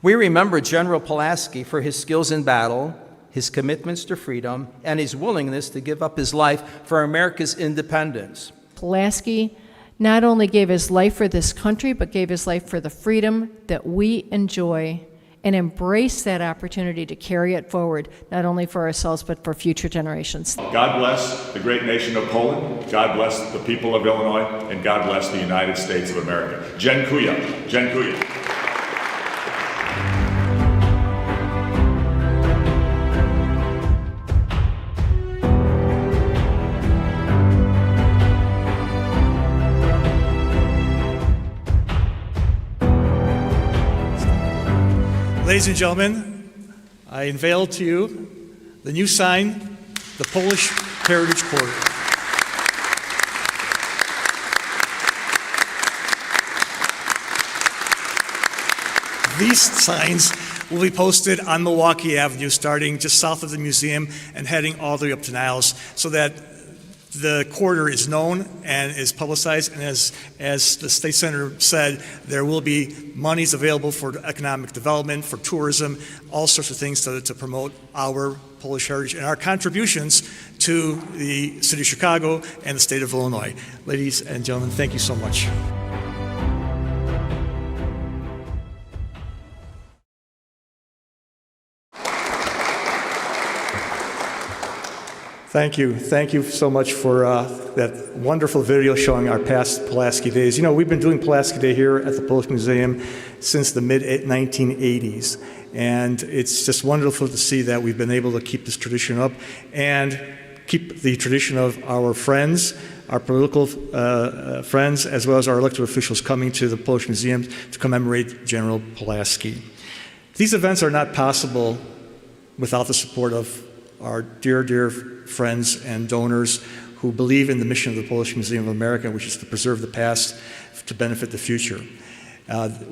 We remember General Pulaski for his skills in battle, his commitments to freedom, and his willingness to give up his life for America's independence. Pulaski not only gave his life for this country, but gave his life for the freedom that we enjoy, and embrace that opportunity to carry it forward, not only for ourselves, but for future generations. God bless the great nation of Poland, God bless the people of Illinois, and God bless the United States of America. Dziękuję. Dziękuję. Ladies and gentlemen, I unveil to you the new sign, the Polish Heritage Corridor. These signs will be posted on Milwaukee Avenue, starting just south of the museum and heading all the way up to Niles, so that the corridor is known and is publicized. And as the State Senator said, there will be monies available for economic development, for tourism, all sorts of things to promote our Polish heritage and our contributions to the city of Chicago and the state of Illinois. Ladies and gentlemen, thank you so much. Thank you. Thank you so much for that wonderful video showing our past Pulaski days. You know, we've been doing Pulaski Day here at the Polish Museum since the mid-1980s. And it's just wonderful to see that we've been able to keep this tradition up and keep the tradition of our friends, our political friends, as well as our elected officials coming to the Polish Museum to commemorate General Pulaski. These events are not possible without the support of our dear, dear friends and donors who believe in the mission of the Polish Museum of America, which is to preserve the past to benefit the future.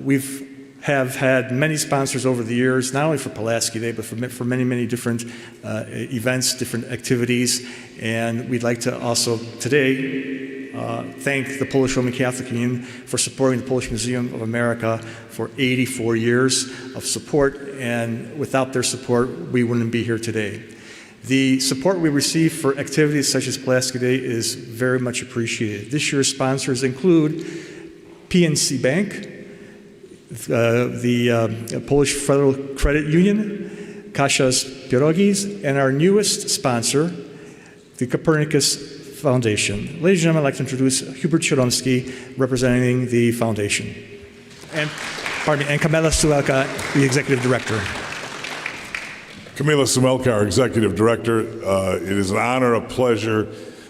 We've had many sponsors over the years, not only for Pulaski Day, but for many, many different events, different activities. And we'd like to also today thank the Polish Roman Catholic Union for supporting the Polish Museum of America for 84 years of support. And without their support, we wouldn't be here today. The support we receive for activities such as Pulaski Day is very much appreciated. This year's sponsors include PNC Bank, the Polish Federal Credit Union, Kasia's Pierogis, and our newest sponsor, the Copernicus Foundation. Ladies and gentlemen, I'd like to introduce Hubert Chiromski, representing the foundation. And Kamila Suelka, the Executive Director. Kamila Sumelka, our Executive Director. It is an honor, a pleasure.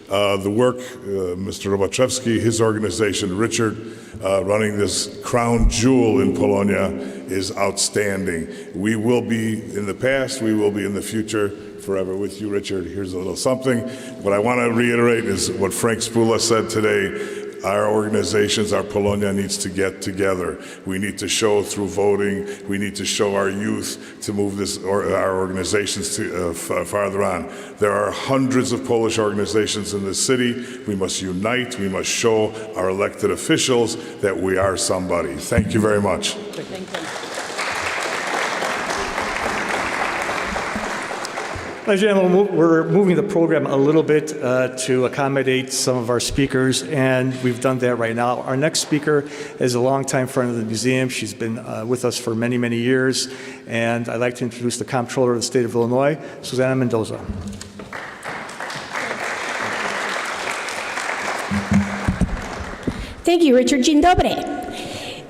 The work, Mr. Robaczewski, his organization, Richard, running this crown jewel in Polonia is outstanding. We will be in the past, we will be in the future, forever with you, Richard. Here's a little something. What I want to reiterate is what Frank Spula said today. Our organizations, our Polonia needs to get together. We need to show through voting, we need to show our youth to move our organizations to, farther on. There are hundreds of Polish organizations in this city. We must unite, we must show our elected officials that we are somebody. Thank you very much. Thank you. Ladies and gentlemen, we're moving the program a little bit to accommodate some of our speakers, and we've done that right now. Our next speaker is a longtime friend of the museum. She's been with us for many, many years, and I'd like to introduce the Comptroller of the State of Illinois, Susanna Mendoza. Thank you, Richard. Dzień dobry.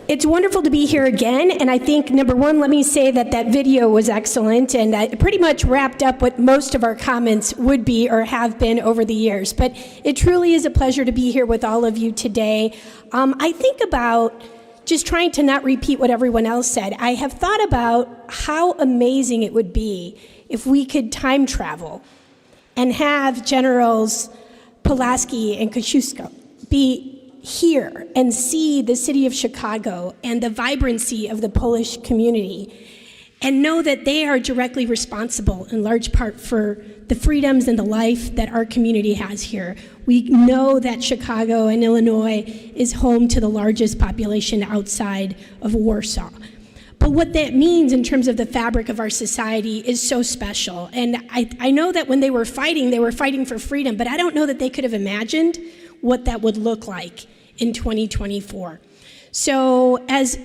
It's wonderful to be here again, and I think, number one, let me say that that video was excellent, and it pretty much wrapped up what most of our comments would be or have been over the years. But it truly is a pleasure to be here with all of you today. I think about just trying to not repeat what everyone else said. I have thought about how amazing it would be if we could time travel and have Generals Pulaski and Kosciuszko be here and see the city of Chicago and the vibrancy of the Polish community and know that they are directly responsible in large part for the freedoms and the life that our community has here. We know that Chicago and Illinois is home to the largest population outside of Warsaw. But what that means in terms of the fabric of our society is so special. And I know that when they were fighting for freedom, but I don't know that they could have imagined what that would look like in 2024. So as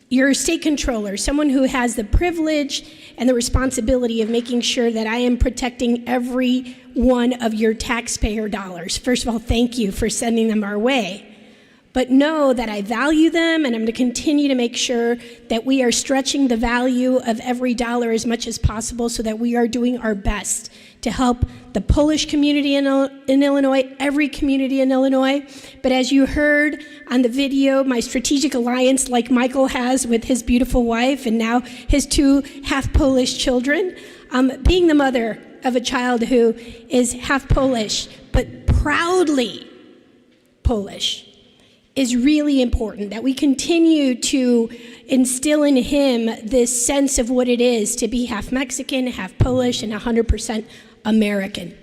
your state controller, someone who has the privilege and the responsibility of making sure that I am protecting every one of your taxpayer dollars, first of all, thank you for sending them our way. But know that I value them, and I'm going to continue to make sure that we are stretching the value of every dollar as much as possible so that we are doing our best to help the Polish community in Illinois, every community in Illinois. But as you heard on the video, my strategic alliance, like Michael has with his beautiful wife and now his 2 half-Polish children, being the mother of a child who is half Polish, but proudly Polish, is really important, that we continue to instill in him this sense of what it is to be half Mexican, half Polish, and 100% American.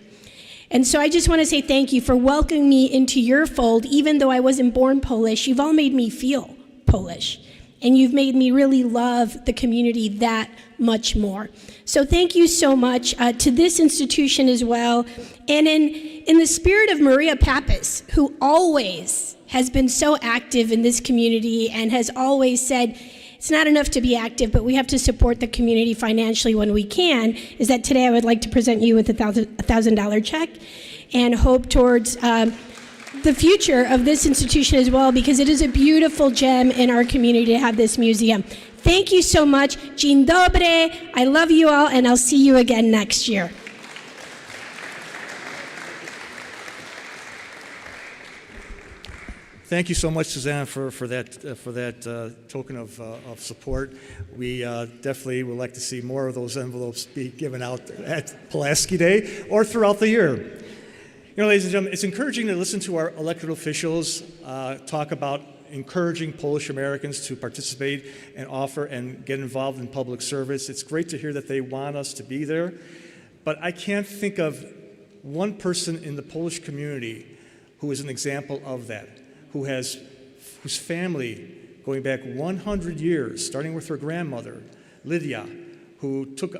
And so I just want to say thank you for welcoming me into your fold. Even though I wasn't born Polish, you've all made me feel Polish. And you've made me really love the community that much more. So thank you so much to this institution as well. And in the spirit of Maria Pappas, who always has been so active in this community and has always said, it's not enough to be active, but we have to support the community financially when we can, is that today I would like to present you with a $1,000 check and hope towards the future of this institution as well, because it is a beautiful gem in our community to have this museum. Thank you so much. Dzień dobry. I love you all, and I'll see you again next year. Thank you so much, Suzanne, for that token of support. We definitely would like to see more of those envelopes be given out at Pulaski Day or throughout the year. You know, ladies and gentlemen, it's encouraging to listen to our elected officials talk about encouraging Polish Americans to participate and offer and get involved in public service. It's great to hear that they want us to be there, but I can't think of one person in the Polish community who is an example of that, whose family, going back 100 years, starting with her grandmother, Lydia, who took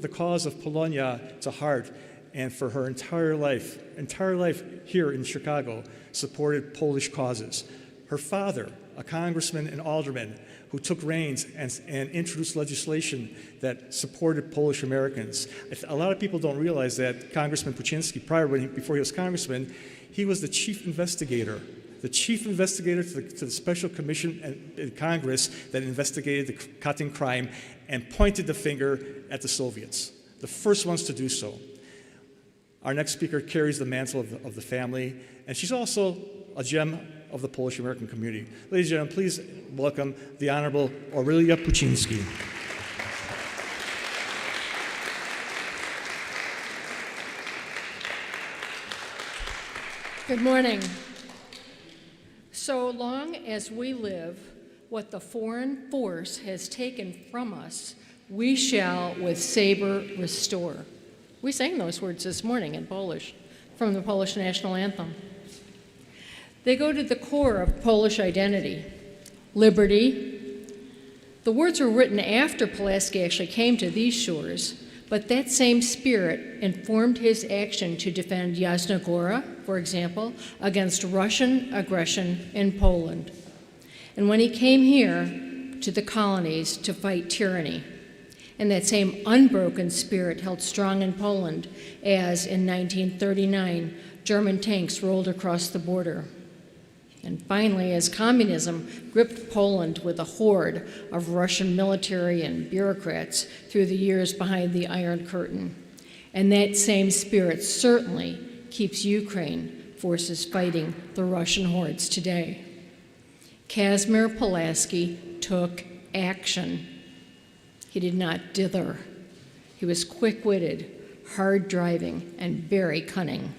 the cause of Polonia to heart, and for her entire life here in Chicago, supported Polish causes. Her father, a congressman and alderman, who took reins and introduced legislation that supported Polish Americans. A lot of people don't realize that Congressman Puczynski, before he was congressman, he was the chief investigator to the Special Commission in Congress that investigated the Katyn crime and pointed the finger at the Soviets, the first ones to do so. Our next speaker carries the mantle of the family, and she's also a gem of the Polish American community. Ladies and gentlemen, please welcome the Honorable Aurelia Puczynski. Good morning. So long as we live, what the foreign force has taken from us, we shall with saber restore. We sang those words this morning in Polish from the Polish national anthem. They go to the core of Polish identity, liberty. The words were written after Pulaski actually came to these shores, but that same spirit informed his action to defend Jasna Góra, for example, against Russian aggression in Poland. And when he came here to the colonies to fight tyranny, and that same unbroken spirit held strong in Poland as, in 1939, German tanks rolled across the border. And finally, as communism gripped Poland with a horde of Russian military and bureaucrats through the years behind the Iron Curtain. And that same spirit certainly keeps Ukraine forces fighting the Russian hordes today. Kazimierz Pulaski took action. He did not dither. He was quick-witted, hard-driving, and very cunning.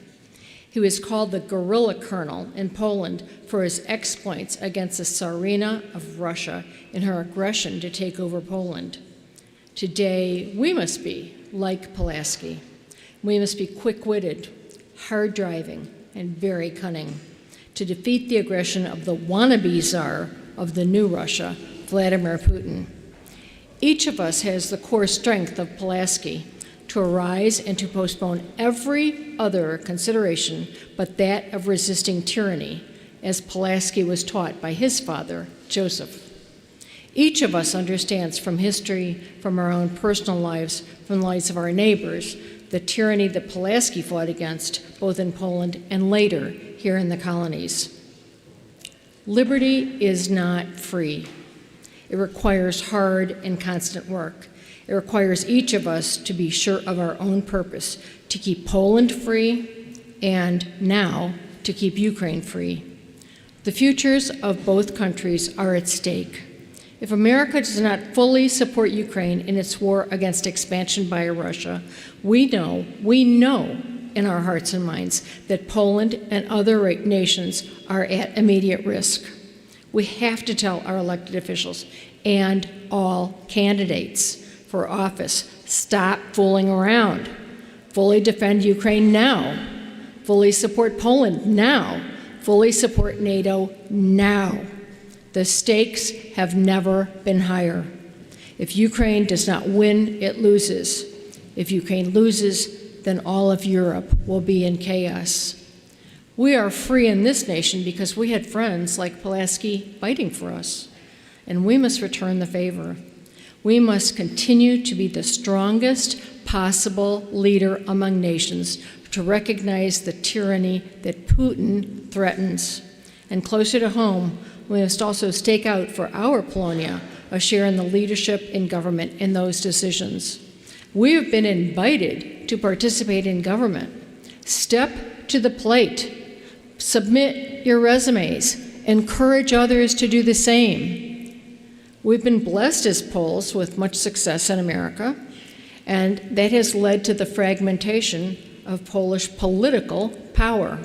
He was called the guerrilla colonel in Poland for his exploits against the Tsarina of Russia in her aggression to take over Poland. Today, we must be like Pulaski. We must be quick-witted, hard-driving, and very cunning to defeat the aggression of the wannabe czar of the new Russia, Vladimir Putin. Each of us has the core strength of Pulaski to arise and to postpone every other consideration but that of resisting tyranny, as Pulaski was taught by his father, Joseph. Each of us understands from history, from our own personal lives, from the lives of our neighbors, the tyranny that Pulaski fought against, both in Poland and later here in the colonies. Liberty is not free. It requires hard and constant work. It requires each of us to be sure of our own purpose, to keep Poland free and now to keep Ukraine free. The futures of both countries are at stake. If America does not fully support Ukraine in its war against expansion by Russia, we know in our hearts and minds that Poland and other nations are at immediate risk. We have to tell our elected officials and all candidates for office, stop fooling around. Fully defend Ukraine now. Fully support Poland now. Fully support NATO now. The stakes have never been higher. If Ukraine does not win, it loses. If Ukraine loses, then all of Europe will be in chaos. We are free in this nation because we had friends like Pulaski fighting for us, and we must return the favor. We must continue to be the strongest possible leader among nations to recognize the tyranny that Putin threatens. And closer to home, we must also stake out for our Polonia a share in the leadership in government in those decisions. We have been invited to participate in government. Step to the plate. Submit your resumes. Encourage others to do the same. We've been blessed as Poles with much success in America, and that has led to the fragmentation of Polish political power.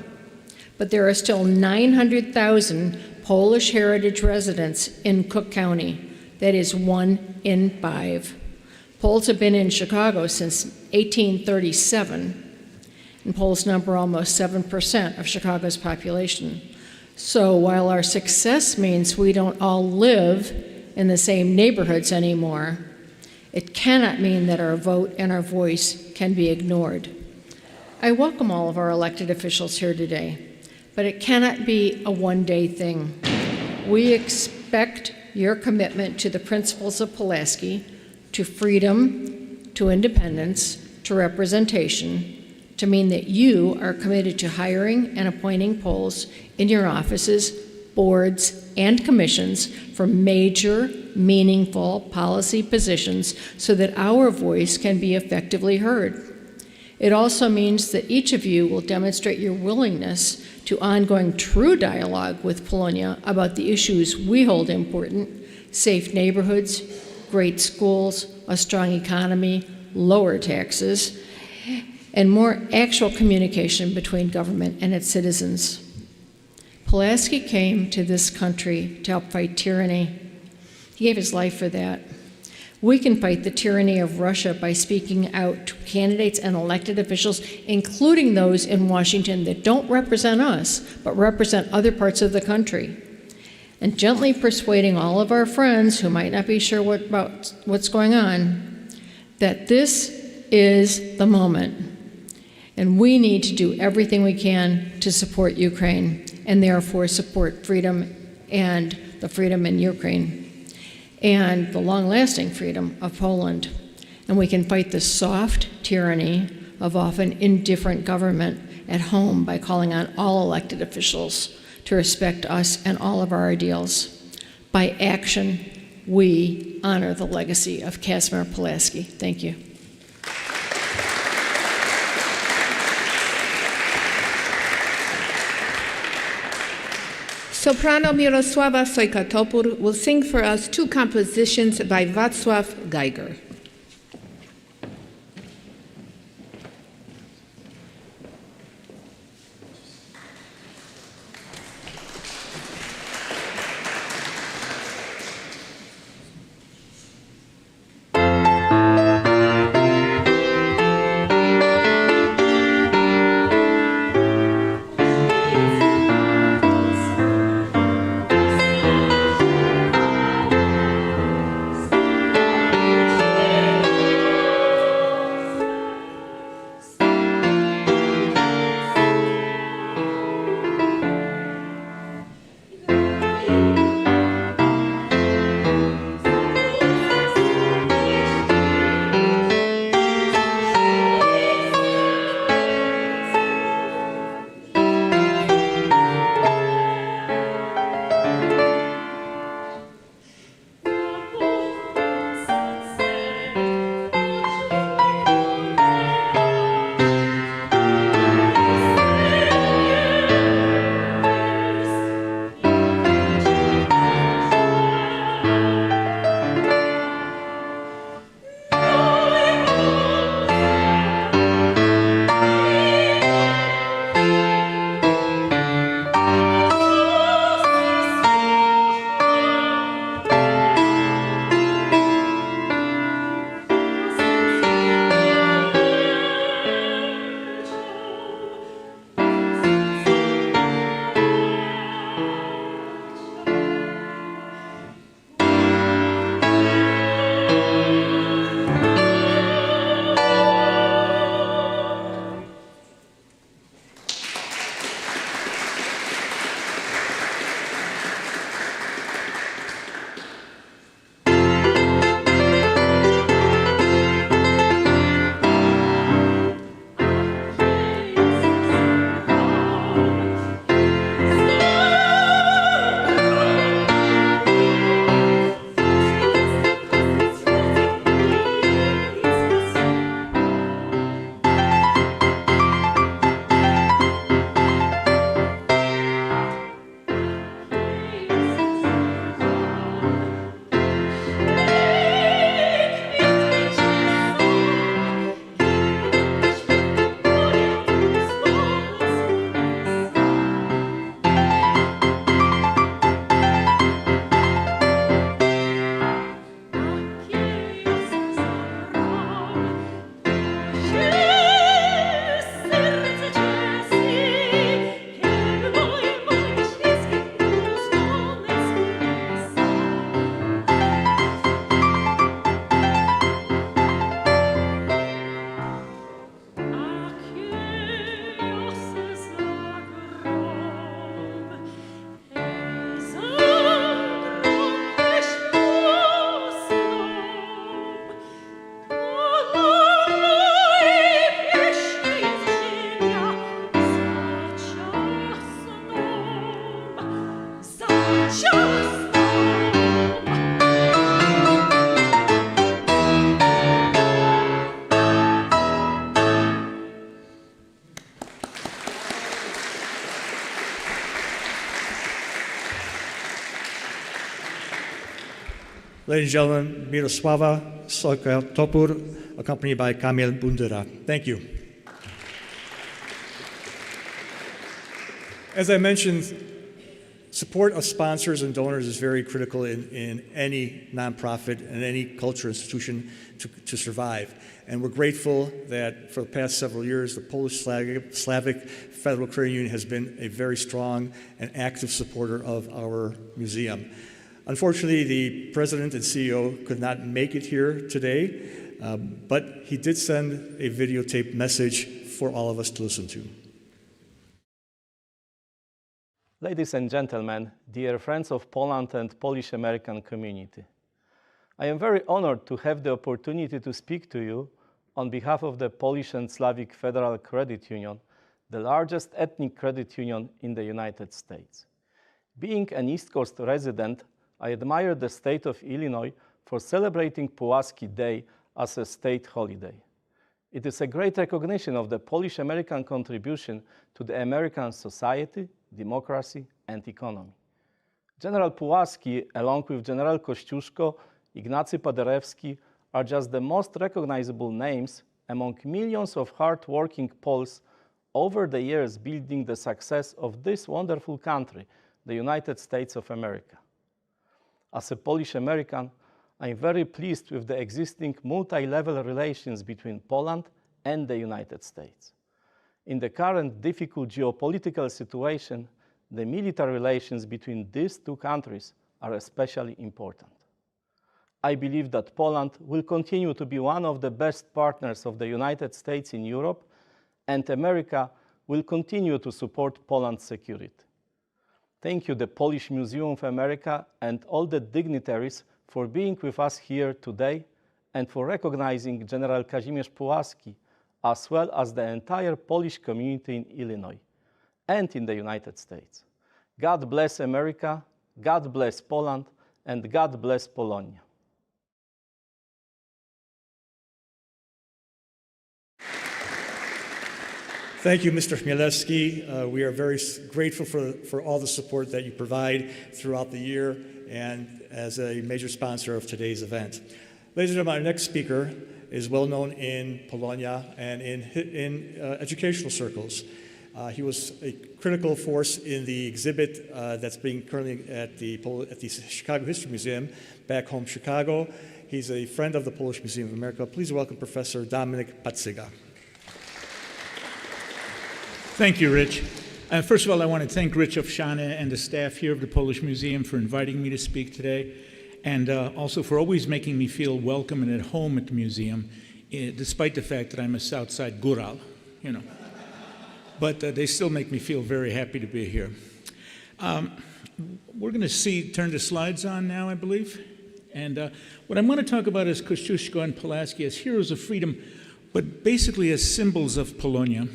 But there are still 900,000 Polish heritage residents in Cook County. That is 1 in 5. Poles have been in Chicago since 1837, and Poles number almost 7% of Chicago's population. So while our success means we don't all live in the same neighborhoods anymore, it cannot mean that our vote and our voice can be ignored. I welcome all of our elected officials here today, but it cannot be a one-day thing. We expect your commitment to the principles of Pulaski, to freedom, to independence, to representation, to mean that you are committed to hiring and appointing Poles in your offices, boards, and commissions for major, meaningful policy positions so that our voice can be effectively heard. It also means that each of you will demonstrate your willingness to ongoing true dialogue with Polonia about the issues we hold important: safe neighborhoods, great schools, a strong economy, lower taxes, and more actual communication between government and its citizens. Pulaski came to this country to help fight tyranny. He gave his life for that. We can fight the tyranny of Russia by speaking out to candidates and elected officials, including those in Washington that don't represent us, but represent other parts of the country, and gently persuading all of our friends who might not be sure about what's going on that this is the moment, and we need to do everything we can to support Ukraine, and therefore support freedom and the freedom in Ukraine, and the long-lasting freedom of Poland. And we can fight the soft tyranny of often indifferent government at home by calling on all elected officials to respect us and all of our ideals. By action, we honor the legacy of Kazimierz Pulaski. Thank you. Soprano Mirosława Sojka-Topór will sing for us 2 compositions by Wacław Geiger. Thank Ladies and gentlemen, Mirosława Soka-Topur, accompanied by Kamil Bundera. Thank you. As I mentioned, support of sponsors and donors is very critical in any nonprofit and any culture institution to survive. And we're grateful that for the past several years, the Polish-Slavic Federal Credit Union has been a very strong and active supporter of our museum. Unfortunately, the president and CEO could not make it here today, but he did send a videotaped message for all of us to listen to. Ladies and gentlemen, dear friends of Poland and Polish American community, I am very honored to have the opportunity to speak to you on behalf of the Polish and Slavic Federal Credit Union, the largest ethnic credit union in the United States. Being an East Coast resident, I admire the state of Illinois for celebrating Pulaski Day as a state holiday. It is a great recognition of the Polish-American contribution to the American society, democracy, and economy. General Pulaski, along with General Kościuszko, Ignacy Paderewski, are just the most recognizable names among millions of hard-working Poles over the years building the success of this wonderful country, the United States of America. As a Polish American, I am very pleased with the existing multi-level relations between Poland and the United States. In the current difficult geopolitical situation, the military relations between these two countries are especially important. I believe that Poland will continue to be one of the best partners of the United States in Europe, and America will continue to support Poland's security. Thank you, the Polish Museum of America, and all the dignitaries for being with us here today and for recognizing General Kazimierz Pulaski, as well as the entire Polish community in Illinois and in the United States. God bless America, God bless Poland, and God bless Polonia. Thank you, Mr. Chmielewski. We are very grateful for all the support that you provide throughout the year and as a major sponsor of today's event. Ladies and gentlemen, our next speaker is well known in Polonia and in educational circles. He was a critical force in the exhibit that's being currently at the Chicago History Museum, back home Chicago. He's a friend of the Polish Museum of America. Please welcome Professor Dominik Pacyga. Thank you, Rich. First of all, I want to thank Rich Owsiany and the staff here of the Polish Museum for inviting me to speak today, and also for always making me feel welcome and at home at the museum, despite the fact that I'm a Southside Góral, you know. But they still make me feel very happy to be here. We're going to turn the slides on now, I believe. And what I'm going to talk about is Kościuszko and Pulaski as heroes of freedom, but basically as symbols of Polonia.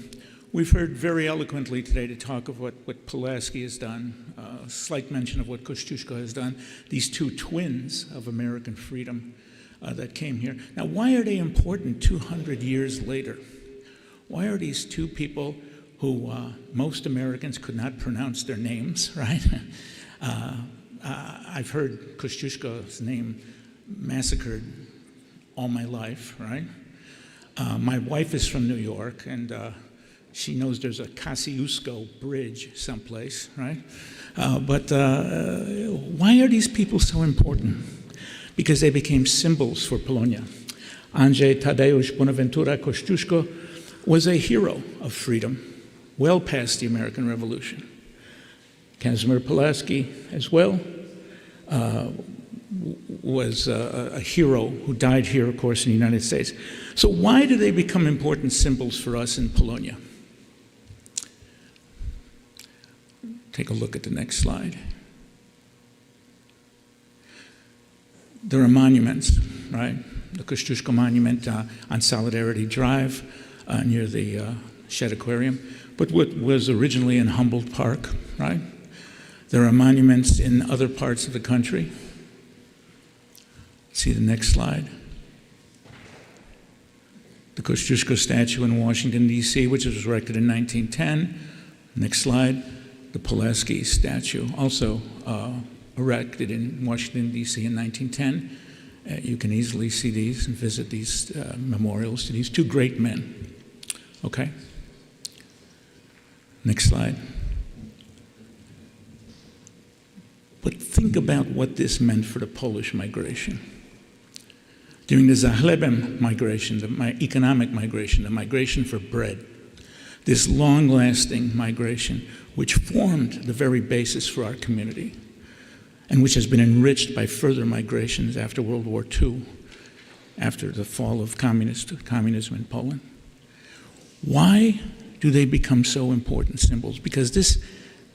We've heard very eloquently today to talk of what Pulaski has done, a slight mention of what Kościuszko has done, these two twins of American freedom that came here. Now, why are they important 200 years later? Why are these two people who most Americans could not pronounce their names, right? I've heard Kościuszko's name massacred all my life, right? My wife is from New York, and she knows there's a Kosciuszko Bridge someplace, right? But why are these people so important? Because they became symbols for Polonia. Andrzej Tadeusz Bonaventura Kościuszko was a hero of freedom, well past the American Revolution. Kazimierz Pulaski, as well, was a hero who died here, of course, in the United States. So why do they become important symbols for us in Polonia? Take a look at the next slide. There are monuments, right? The Kościuszko Monument on Solidarity Drive near the Shed Aquarium, but what was originally in Humboldt Park, right? There are monuments in other parts of the country. See the next slide. The Kosciuszko statue in Washington, D.C., which was erected in 1910. Next slide. The Pulaski statue, also erected in Washington, D.C. in 1910. You can easily see these and visit these memorials to these two great men. Okay? Next slide. But think about what this meant for the Polish migration. During the Zachlebem migration, the economic migration, the migration for bread, this long-lasting migration, which formed the very basis for our community, and which has been enriched by further migrations after World War II, after the fall of communism in Poland. Why do they become so important symbols? Because this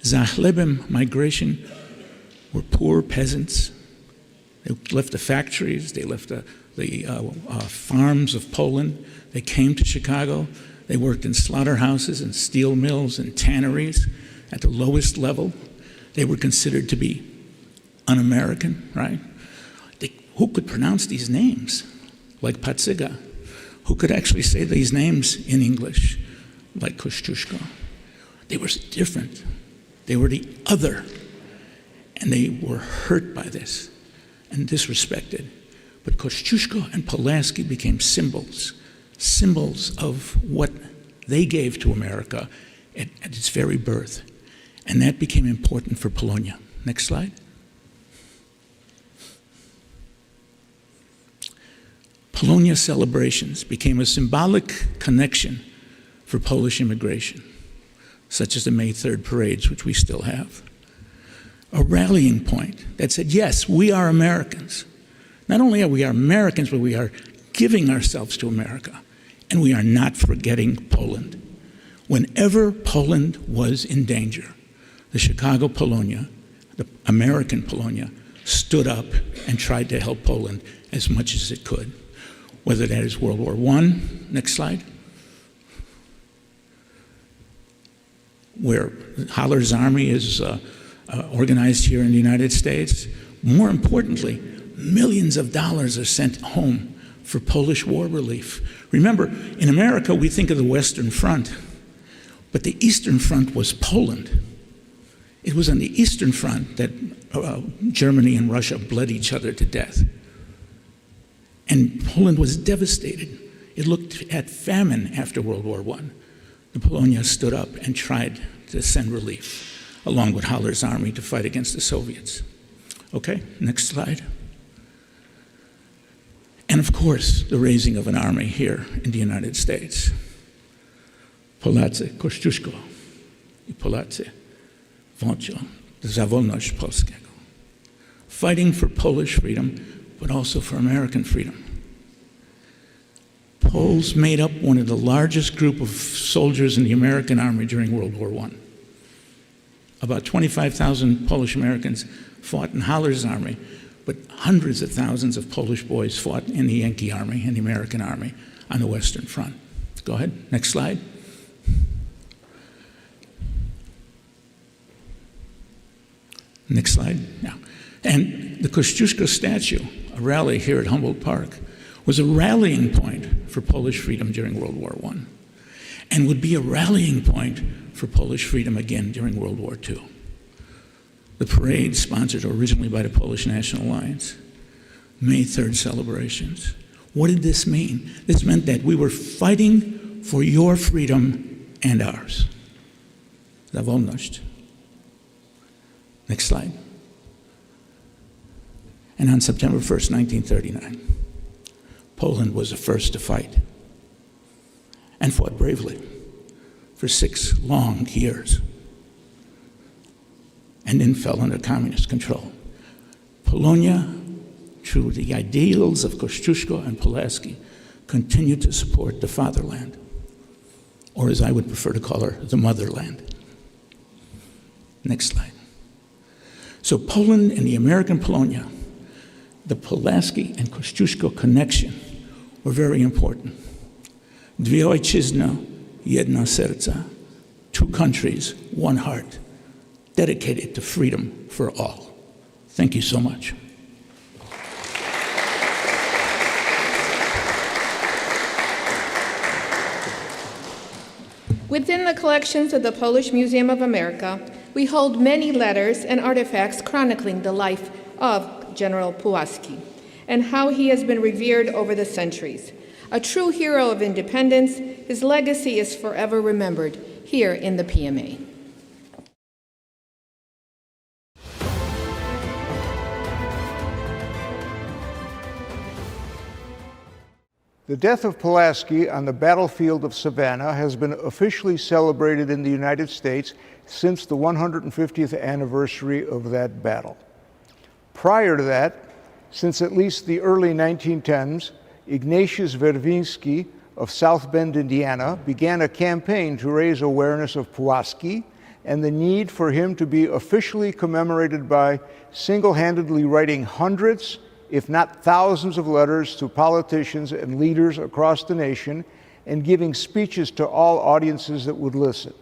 Zachlebem migration were poor peasants. They left the factories, they left the farms of Poland. They came to Chicago. They worked in slaughterhouses and steel mills and tanneries at the lowest level. They were considered to be un-American, right? Who could pronounce these names, like Patsyga? Who could actually say these names in English, like Kosciuszko? They were different. They were the other. And they were hurt by this and disrespected. But Kosciuszko and Pulaski became symbols of what they gave to America at its very birth. And that became important for Polonia. Next slide. Polonia celebrations became a symbolic connection for Polish immigration, such as the May 3rd parades, which we still have. A rallying point that said, yes, we are Americans. Not only are we Americans, but we are giving ourselves to America, and we are not forgetting Poland. Whenever Poland was in danger, the Chicago Polonia, the American Polonia, stood up and tried to help Poland as much as it could, whether that is World War I, next slide, where Haller's army is organized here in the United States. More importantly, millions of dollars are sent home for Polish war relief. Remember, in America, we think of the Western Front, but the Eastern Front was Poland. It was on the Eastern Front that Germany and Russia bled each other to death. And Poland was devastated. It looked at famine after World War I. The Polonia stood up and tried to send relief, along with Haller's army, to fight against the Soviets. Okay, next slide. And of course, the raising of an army here in the United States. Polacy, Kościuszko I Polacy walczą za wolność polskiego. Fighting for Polish freedom, but also for American freedom. Poles made up one of the largest group of soldiers in the American army during World War I. About 25,000 Polish Americans fought in Haller's army, but hundreds of thousands of Polish boys fought in the Yankee army and the American army on the Western Front. Go ahead, next slide. Next slide, now. And the Kościuszko statue, a rally here at Humboldt Park, was a rallying point for Polish freedom during World War I, and would be a rallying point for Polish freedom again during World War II. The parade, sponsored originally by the Polish National Alliance, May 3rd celebrations. What did this mean? This meant that we were fighting for your freedom and ours. Za wolność. Next slide. And on September 1st, 1939, Poland was the first to fight and fought bravely for 6 long years and then fell under communist control. Polonia, through the ideals of Kościuszko and Pulaski, continued to support the fatherland, or as I would prefer to call her, the motherland. Next slide. So Poland and the American Polonia, the Pulaski and Kościuszko connection were very important. Dwie ojczyzny, jedno serce, 2 countries, 1 heart. dedicated to freedom for all. Thank you so much. Within the collections of the Polish Museum of America, we hold many letters and artifacts chronicling the life of General Pulaski and how he has been revered over the centuries. A true hero of independence, his legacy is forever remembered here in the PMA. The death of Pulaski on the battlefield of Savannah has been officially celebrated in the United States since the 150th anniversary of that battle. Prior to that, since at least the early 1910s, Ignatius Werwinski of South Bend, Indiana, began a campaign to raise awareness of Pulaski and the need for him to be officially commemorated by single-handedly writing hundreds, if not thousands of letters to politicians and leaders across the nation and giving speeches to all audiences that would listen.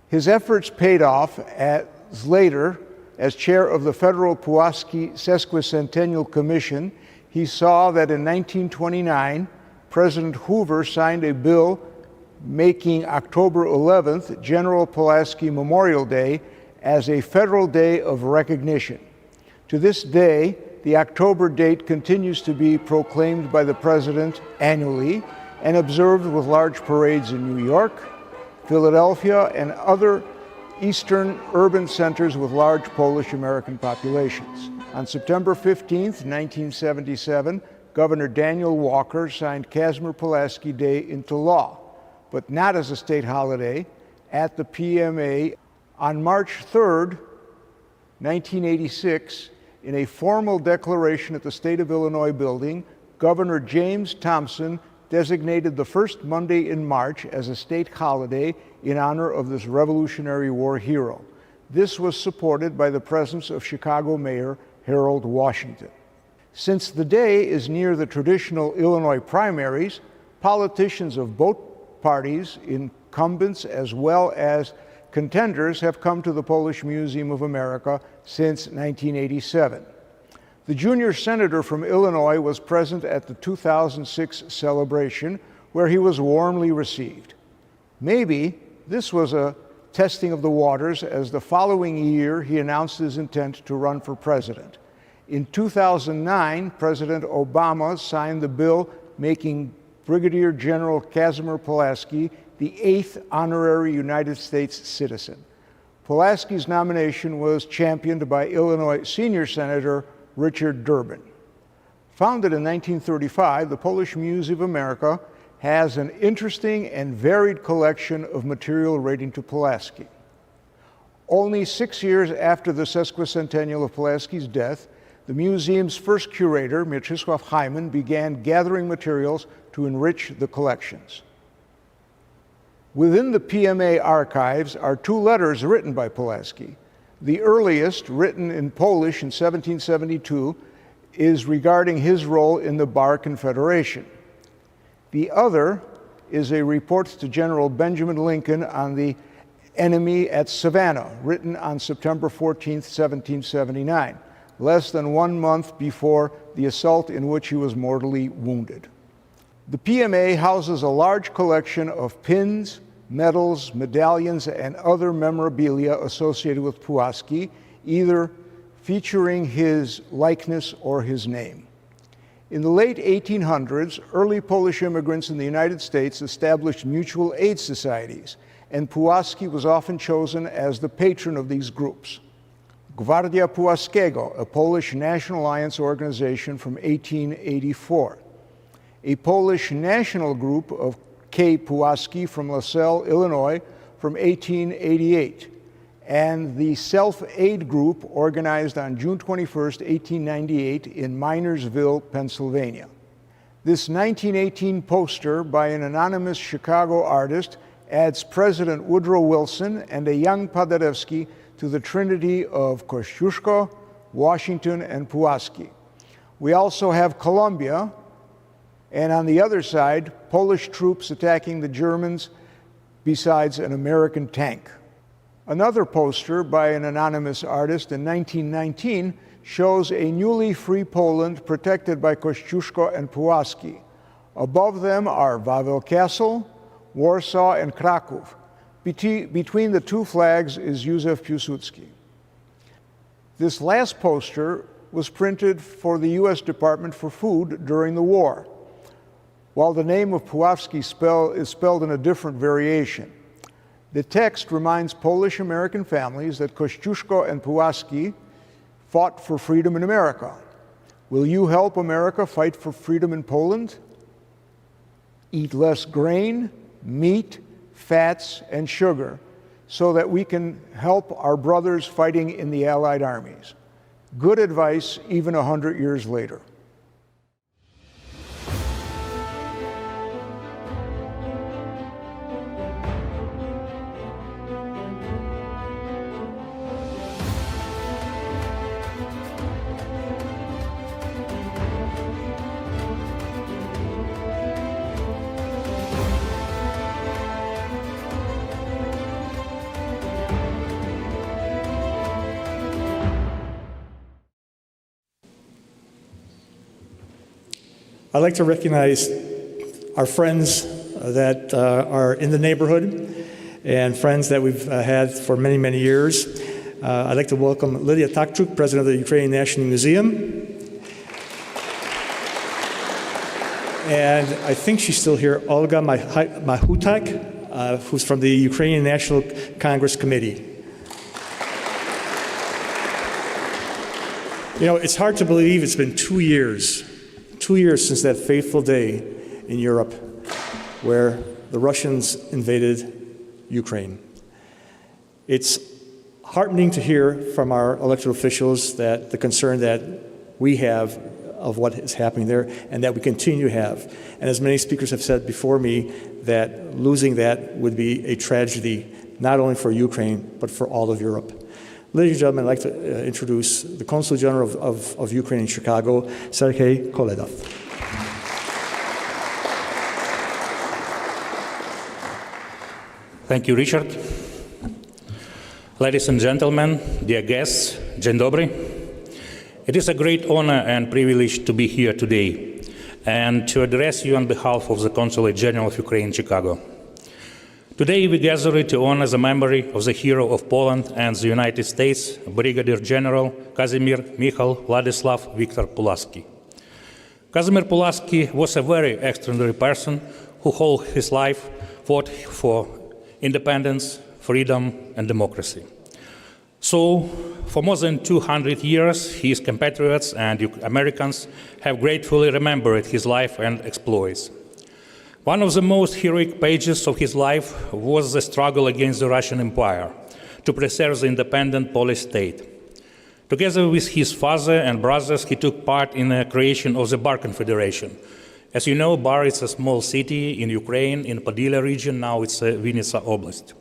His efforts paid off as later, as chair of the Federal Pulaski Sesquicentennial Commission, he saw that in 1929, President Hoover signed a bill making October 11th General Pulaski Memorial Day as a federal day of recognition. To this day, the October date continues to be proclaimed by the President annually and observed with large parades in New York, Philadelphia, and other eastern urban centers with large Polish American populations. On September 15th, 1977, Governor Daniel Walker signed Casimir Pulaski Day into law, but not as a state holiday, at the PMA on March 3rd, 1986, in a formal declaration at the State of Illinois building, Governor James Thompson designated the first Monday in March as a state holiday in honor of this Revolutionary War hero. This was supported by the presence of Chicago Mayor Harold Washington. Since the day is near the traditional Illinois primaries, politicians of both parties, incumbents as well as contenders, have come to the Polish Museum of America since 1987. The junior senator from Illinois was present at the 2006 celebration, where he was warmly received. Maybe this was a testing of the waters, as the following year he announced his intent to run for president. In 2009, President Obama signed the bill making Brigadier General Casimir Pulaski the 8th honorary United States citizen. Pulaski's nomination was championed by Illinois Senior Senator Richard Durbin. Founded in 1935, the Polish Museum of America has an interesting and varied collection of material relating to Pulaski. Only 6 years after the sesquicentennial of Pulaski's death, the museum's first curator, Mieczysław Hyman, began gathering materials to enrich the collections. Within the PMA archives are 2 letters written by Pulaski. The earliest, written in Polish in 1772, is regarding his role in the Bar Confederation. The other is a report to General Benjamin Lincoln on the enemy at Savannah, written on September 14, 1779, less than 1 month before the assault in which he was mortally wounded. The PMA houses a large collection of pins, medals, medallions, and other memorabilia associated with Pulaski, either featuring his likeness or his name. In the late 1800s, early Polish immigrants in the United States established mutual aid societies, and Pulaski was often chosen as the patron of these groups. Gwardia Pulaskiego, a Polish National Alliance organization from 1884. A Polish national group of K. Pulaski from LaSalle, Illinois, from 1888, and the Self-Aid Group organized on June 21, 1898 in Minersville, Pennsylvania. This 1918 poster by an anonymous Chicago artist adds President Woodrow Wilson and a young Paderewski to the trinity of Kosciuszko, Washington, and Pulaski. We also have Columbia, and on the other side, Polish troops attacking the Germans besides an American tank. Another poster by an anonymous artist in 1919 shows a newly free Poland protected by Kościuszko and Pulaski. Above them are Wawel Castle, Warsaw, and Kraków. Between the two flags is Józef Piłsudski. This last poster was printed for the U.S. Department for Food during the war, while the name of Pulaski is spelled in a different variation. The text reminds Polish American families that Kościuszko and Pulaski fought for freedom in America. Will you help America fight for freedom in Poland? Eat less grain, meat, fats, and sugar so that we can help our brothers fighting in the Allied armies. Good advice even 100 years later. I'd like to recognize our friends that are in the neighborhood and friends that we've had for many, many years. I'd like to welcome Lydia Takchuk, president of the Ukrainian National Museum. And I think she's still here, Olga Mahutak, who's from the Ukrainian National Congress Committee. You know, it's hard to believe it's been 2 years since that fateful day in Europe where the Russians invaded Ukraine. It's heartening to hear from our elected officials that the concern that we have of what is happening there and that we continue to have. And as many speakers have said before me, that losing that would be a tragedy, not only for Ukraine, but for all of Europe. Ladies and gentlemen, I'd like to introduce the Consul General of Ukraine in Chicago, Sergei Koledov. Thank you, Richard. Ladies and gentlemen, dear guests, dzień dobry. It is a great honor and privilege to be here today and to address you on behalf of the Consulate General of Ukraine in Chicago. Today we gather to honor the memory of the hero of Poland and the United States, Brigadier General Kazimir Michal Władysław Victor Pulaski. Kazimir Pulaski was a very extraordinary person who all his life fought for independence, freedom, and democracy. So, for more than 200 years, his compatriots and Americans have gratefully remembered his life and exploits. One of the most heroic pages of his life was the struggle against the Russian Empire to preserve the independent Polish state. Together with his father and brothers, he took part in the creation of the Bar Confederation. As you know, Bar is a small city in Ukraine, in Podila region, now it's Vinnytsia Oblast.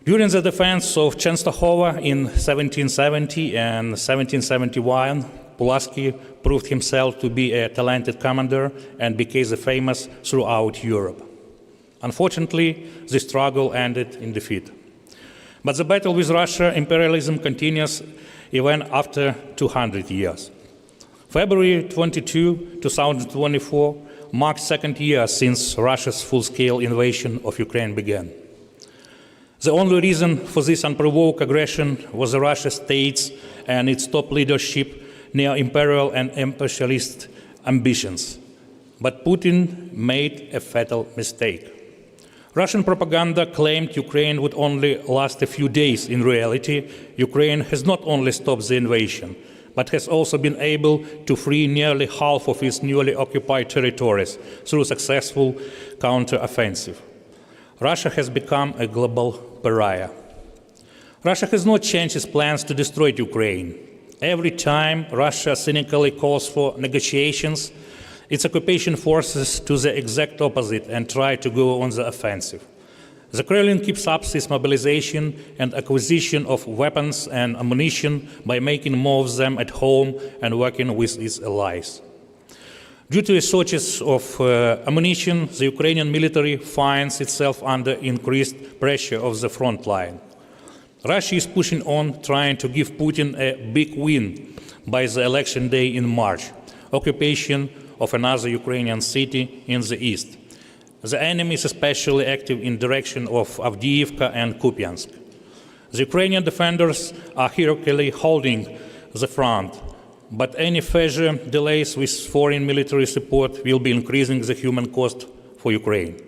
During the defense of Częstochowa in 1770 and 1771, Pulaski proved himself to be a talented commander and became famous throughout Europe. Unfortunately, the struggle ended in defeat. But the battle with Russia imperialism continues even after 200 years. February 22, 2024 marks the second year since Russia's full-scale invasion of Ukraine began. The only reason for this unprovoked aggression was the Russian states and its top leadership neo-imperial and imperialist ambitions. But Putin made a fatal mistake. Russian propaganda claimed Ukraine would only last a few days. In reality, Ukraine has not only stopped the invasion, but has also been able to free nearly half of its newly occupied territories through successful counter-offensive. Russia has become a global pariah. Russia has not changed its plans to destroy Ukraine. Every time Russia cynically calls for negotiations, its occupation forces do the exact opposite and try to go on the offensive. The Kremlin keeps up this mobilization and acquisition of weapons and ammunition by making more of them at home and working with its allies. Due to a shortage of ammunition, the Ukrainian military finds itself under increased pressure of the front line. Russia is pushing on, trying to give Putin a big win by the election day in March, occupation of another Ukrainian city in the east. The enemy is especially active in direction of Avdiivka and Kupiansk. The Ukrainian defenders are heroically holding the front, but any further delays with foreign military support will be increasing the human cost for Ukraine.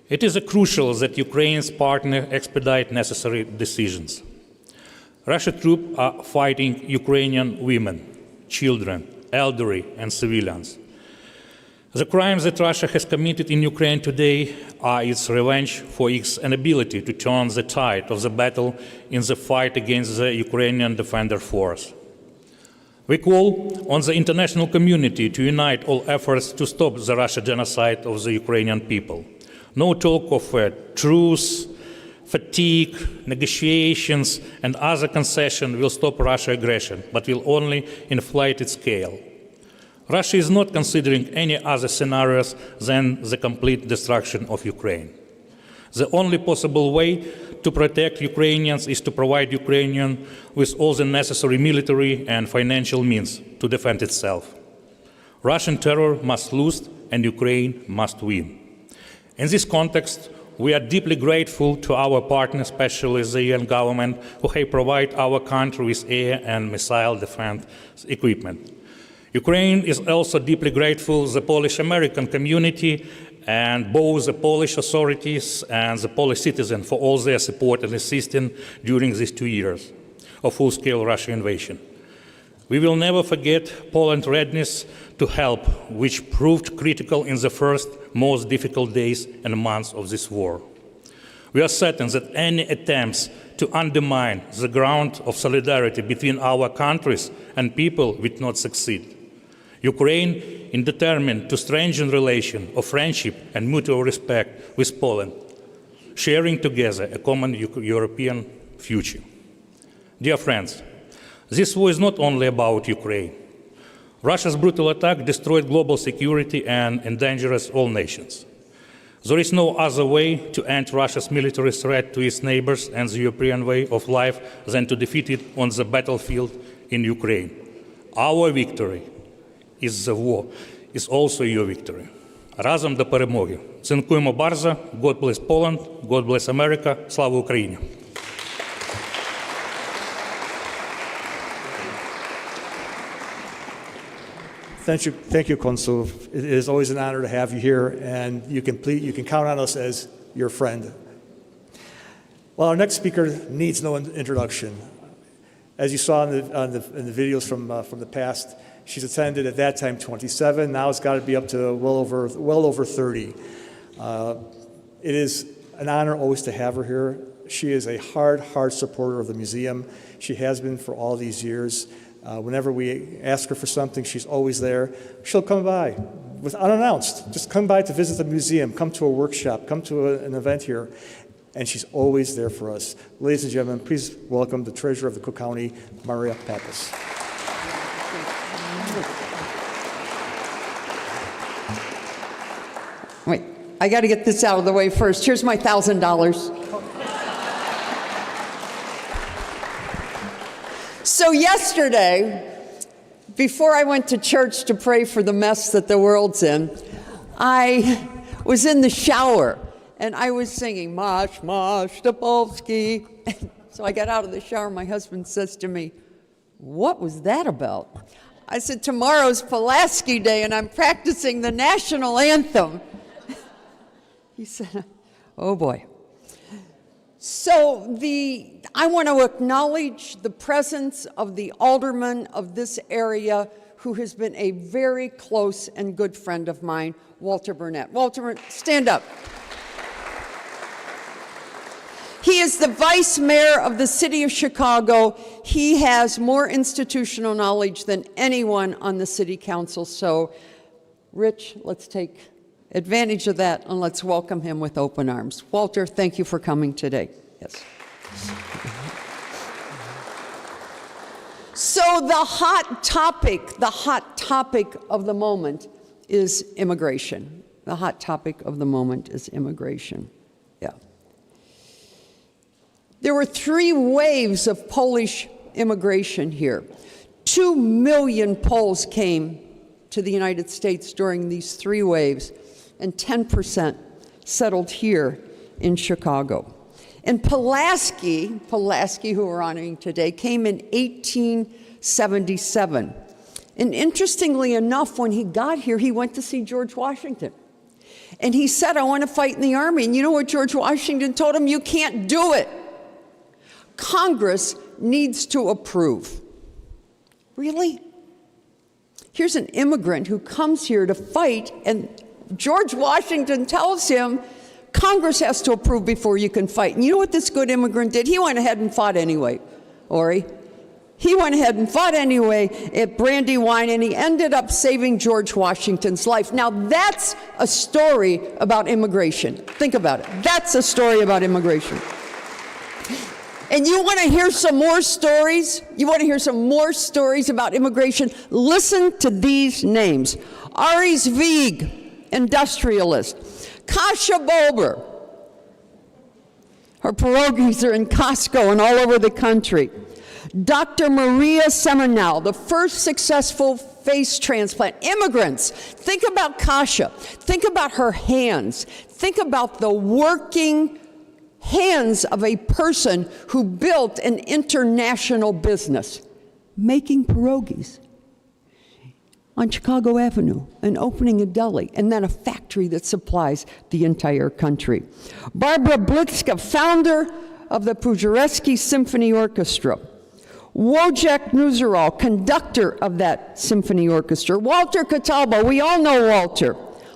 It is crucial that Ukraine's partner expedite necessary decisions. Russian troops are fighting Ukrainian women, children, elderly, and civilians. The crimes that Russia has committed in Ukraine today are its revenge for its inability to turn the tide of the battle in the fight against the Ukrainian defender force. We call on the international community to unite all efforts to stop the Russian genocide of the Ukrainian people. No talk of truce, fatigue, negotiations, and other concessions will stop Russia's aggression, but will only inflate its scale. Russia is not considering any other scenarios than the complete destruction of Ukraine. The only possible way to protect Ukrainians is to provide Ukraine with all the necessary military and financial means to defend itself. Russian terror must lose and Ukraine must win. In this context, we are deeply grateful to our partners, especially the UN government, who have provided our country with air and missile defense equipment. Ukraine is also deeply grateful to the Polish-American community and both the Polish authorities and the Polish citizens for all their support and assistance during these 2 years of full-scale Russian invasion. We will never forget Poland's readiness to help, which proved critical in the first, most difficult days and months of this war. We are certain that any attempts to undermine the ground of solidarity between our countries and people will not succeed. Ukraine is determined to strengthen relations of friendship and mutual respect with Poland, sharing together a common European future. Dear friends, this war is not only about Ukraine. Russia's brutal attack destroyed global security and endangers all nations. There is no other way to end Russia's military threat to its neighbors and the European way of life than to defeat it on the battlefield in Ukraine. Our victory is the war, is also your victory. Разом до перемоги. Цінкуємо bardzo. God bless Poland. God bless America. Слава Україні. Thank you, Consul. It is always an honor to have you here, and you can count on us as your friend. Well, our next speaker needs no introduction. As you saw in the videos from the past, she's attended at that time 27. Now it's got to be up to well over 30. It is an honor always to have her here. She is a hard supporter of the museum. She has been for all these years. Whenever we ask her for something, she's always there. She'll come by unannounced. Just come by to visit the museum, come to a workshop, come to an event here, and she's always there for us. Ladies and gentlemen, please welcome the Treasurer of the Cook County, Maria Pappas. Wait, I got to get this out of the way first. Here's my $1,000. So yesterday, before I went to church to pray for the mess that the world's in, I was in the shower and I was singing Mash, Mash, Stopolsky. So I got out of the shower, my husband says to me, "What was that about?" I said, "Tomorrow's Pulaski Day and I'm practicing the national anthem." He said, "Oh boy." So I want to acknowledge the presence of the alderman of this area who has been a very close and good friend of mine, Walter Burnett. Walter, stand up. He is the vice mayor of the city of Chicago. He has more institutional knowledge than anyone on the city council. So, Rich, let's take advantage of that and let's welcome him with open arms. Walter, thank you for coming today. Yes. So the hot topic of the moment is immigration. The hot topic of the moment is immigration. Yeah. There were 3 waves of Polish immigration here. 2 million Poles came to the United States during these 3 waves, and 10% settled here in Chicago. And Pulaski, who we're honoring today, came in 1877. And interestingly enough, when he got here, he went to see George Washington. And he said, I want to fight in the army. And you know what George Washington told him? You can't do it. Congress needs to approve. Really? Here's an immigrant who comes here to fight, and George Washington tells him, Congress has to approve before you can fight. And you know what this good immigrant did? He went ahead and fought anyway, Ori. He went ahead and fought anyway at Brandywine, and he ended up saving George Washington's life. Now, that's a story about immigration. Think about it. That's a story about immigration. And you want to hear some more stories? You want to hear some more stories about immigration? Listen to these names. Aries Wieg, industrialist. Kasia Bober. Her pierogies are in Costco and all over the country. Dr. Maria Semenau, the first successful face transplant. Immigrants, think about Kasia. Think about her hands. Think about the working hands of a person who built an international business, making pierogies on Chicago Avenue and opening a deli, and then a factory that supplies the entire country. Barbara Blitzka, founder of the Pulaski Symphony Orchestra. Wojciech Nuzeral, conductor of that symphony orchestra. Walter Catalba, we all know Walter,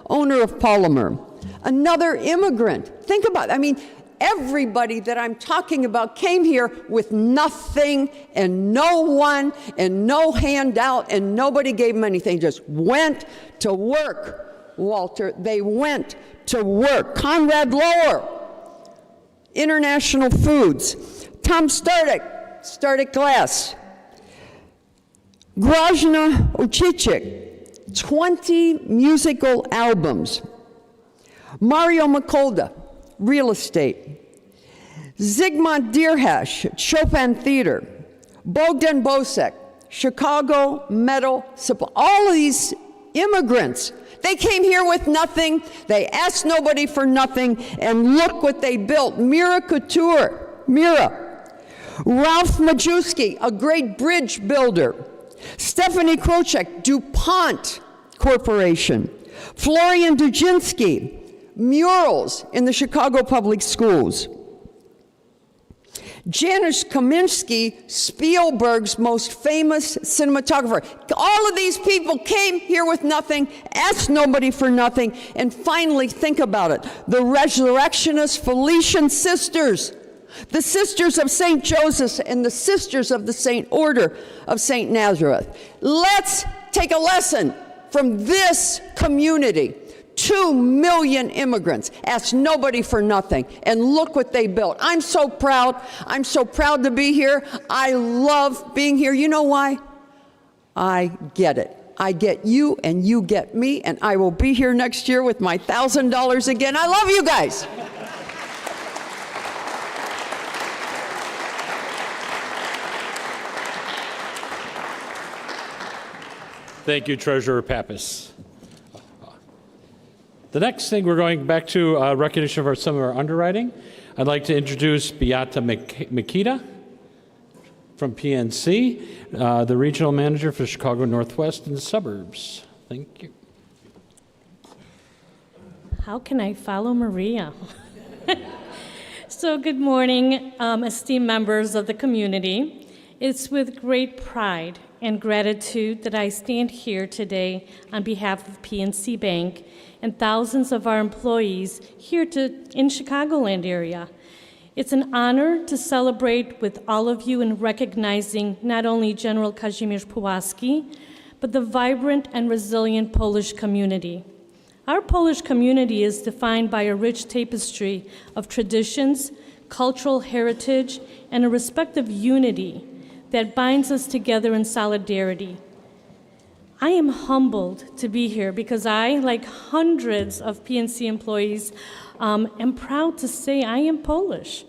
owner of Polymer. Another immigrant. Think about it. I mean, everybody that I'm talking about came here with nothing and no one and no handout, and nobody gave them anything, just went to work. Walter, they went to work. Conrad Lohr, International Foods. Tom Stardick, Stardick Glass. Grażyna Uchichik, 20 musical albums. Mario Makolda, real estate. Zygmunt Dierhash, Chopin Theater. Bogdan Bosek, Chicago Metal Supply. All of these immigrants, they came here with nothing. They asked nobody for nothing, and look what they built. Mira Couture, Mira. Ralph Majewski, a great bridge builder. Stephanie Krochek, DuPont Corporation. Florian Dujinski, murals in the Chicago Public Schools. Janusz Kaminski, Spielberg's most famous cinematographer. All of these people came here with nothing, asked nobody for nothing, and finally, think about it, the Resurrectionist Felician Sisters, the Sisters of St. Joseph and the Sisters of the Saint Order of St. Nazareth. Let's take a lesson from this community. 2 million immigrants, asked nobody for nothing, and look what they built. I'm so proud. I'm so proud to be here. I love being here. You know why? I get it. I get you, and you get me, and I will be here next year with my $1,000 again. I love you guys. Thank you, Treasurer Pappas. The next thing, we're going back to recognition of some of our underwriting. I'd like to introduce Beata Makita from PNC, the regional manager for Chicago Northwest and the suburbs. Thank you. How can I follow Maria? So good morning, esteemed members of the community. It's with great pride and gratitude that I stand here today on behalf of PNC Bank and thousands of our employees here in Chicagoland area. It's an honor to celebrate with all of you in recognizing not only General Kazimierz Pulaski, but the vibrant and resilient Polish community. Our Polish community is defined by a rich tapestry of traditions, cultural heritage, and a respective unity that binds us together in solidarity. I am humbled to be here because I, like hundreds of PNC employees, am proud to say I am Polish.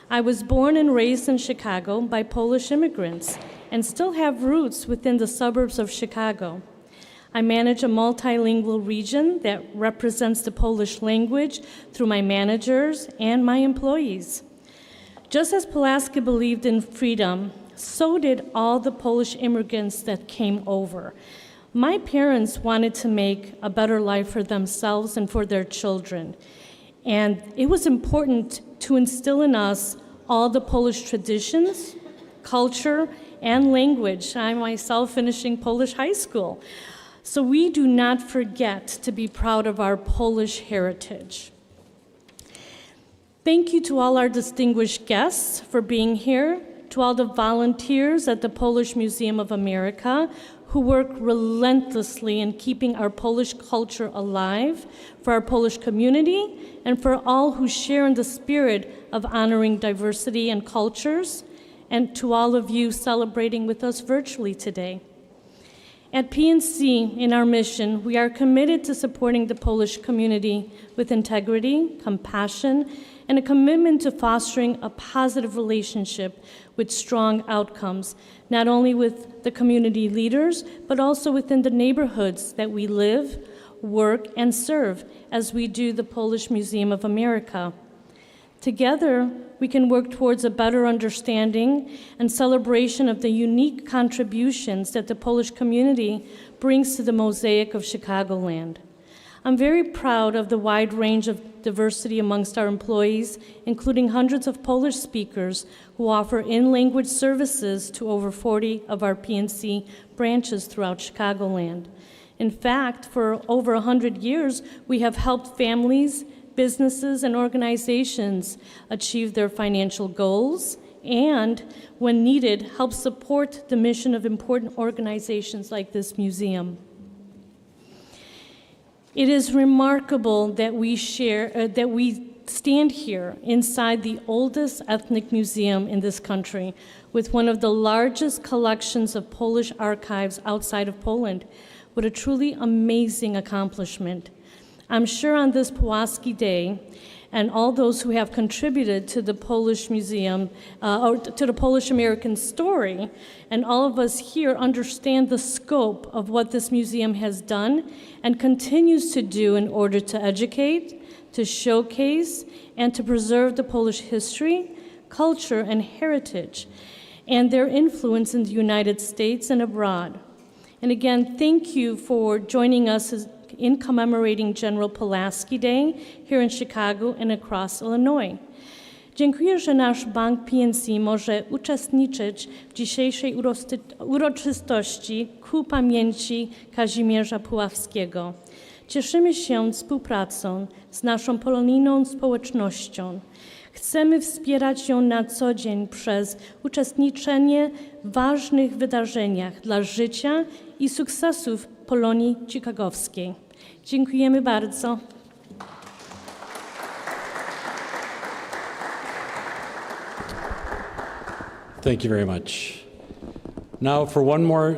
I was born and raised in Chicago by Polish immigrants and still have roots within the suburbs of Chicago. I manage a multilingual region that represents the Polish language through my managers and my employees. Just as Pulaski believed in freedom, so did all the Polish immigrants that came over. My parents wanted to make a better life for themselves and for their children. And it was important to instill in us all the Polish traditions, culture, and language. I myself finishing Polish high school. So we do not forget to be proud of our Polish heritage. Thank you to all our distinguished guests for being here, to all the volunteers at the Polish Museum of America who work relentlessly in keeping our Polish culture alive, for our Polish community, and for all who share in the spirit of honoring diversity and cultures, and to all of you celebrating with us virtually today. At PNC, in our mission, we are committed to supporting the Polish community with integrity, compassion, and a commitment to fostering a positive relationship with strong outcomes, not only with the community leaders, but also within the neighborhoods that we live, work, and serve, as we do the Polish Museum of America. Together, we can work towards a better understanding and celebration of the unique contributions that the Polish community brings to the mosaic of Chicagoland. I'm very proud of the wide range of diversity amongst our employees, including hundreds of Polish speakers who offer in-language services to over 40 of our PNC branches throughout Chicagoland. In fact, for over 100 years, we have helped families, businesses, and organizations achieve their financial goals and, when needed, help support the mission of important organizations like this museum. It is remarkable that we stand here inside the oldest ethnic museum in this country with one of the largest collections of Polish archives outside of Poland. What a truly amazing accomplishment. I'm sure on this Pulaski Day, and all those who have contributed to the Polish Museum, or to the Polish-American story, and all of us here understand the scope of what this museum has done and continues to do in order to educate, to showcase, and to preserve the Polish history, culture, and heritage, and their influence in the United States and abroad. And again, thank you for joining us in commemorating General Pulaski Day here in Chicago and across Illinois. Dziękuję, że nasz bank PNC może uczestniczyć w dzisiejszej uroczystości ku pamięci Kazimierza Puławskiego. Cieszymy się współpracą z naszą polonijną społecznością. Chcemy wspierać ją na co dzień przez uczestniczenie w ważnych wydarzeniach dla życia i sukcesów Polonii Chicagowskiej. Dziękujemy bardzo. Thank you very much. Now for one more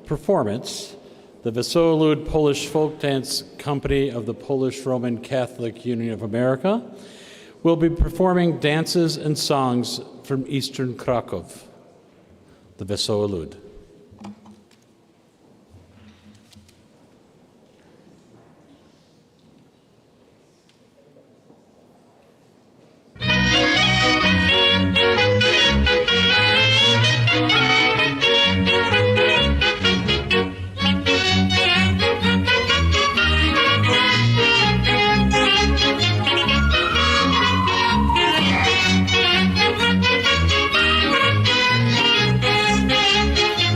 performance, the Wesoły Lud Polish Folk Dance Company of the Polish Roman Catholic Union of America will be performing dances and songs from Eastern Krakow, the Wesoły Lud. Thank you.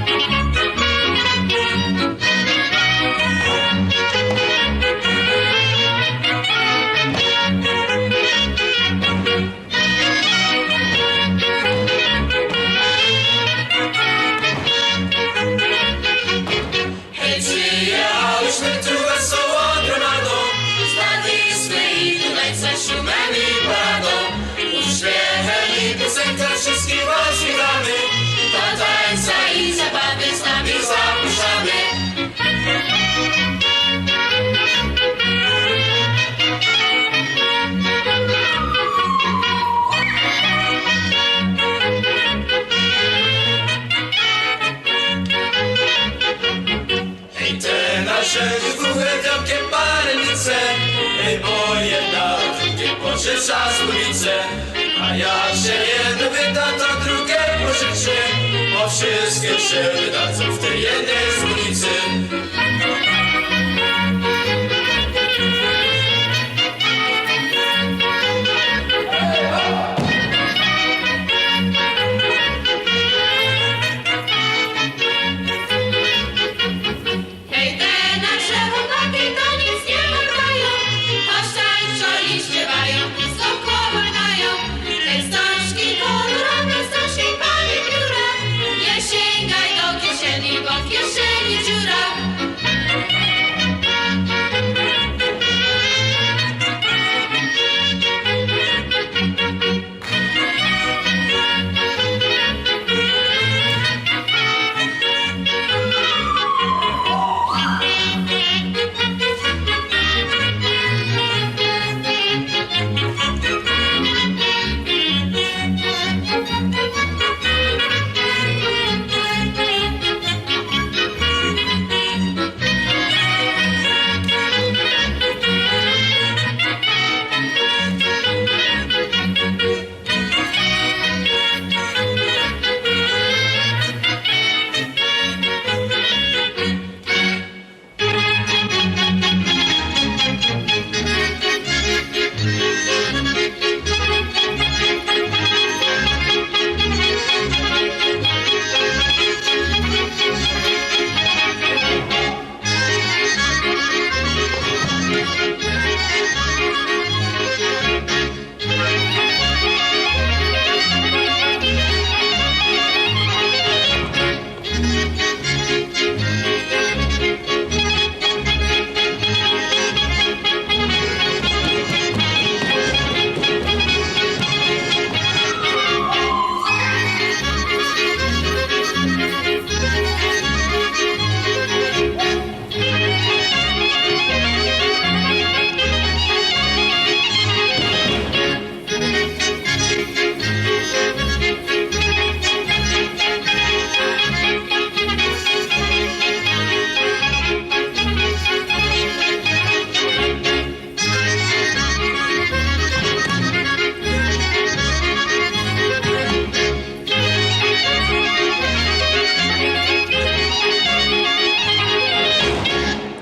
się wydawcom w tej jednej z ulicy. Hej, te nasze chłopaki to nic nie mają, choć tańczą i śpiewają, blisko kłamanają. Te wstążki kolorowe, wstążki pani pióra, nie sięgaj do kieszeni, bo w kieszeni dziura.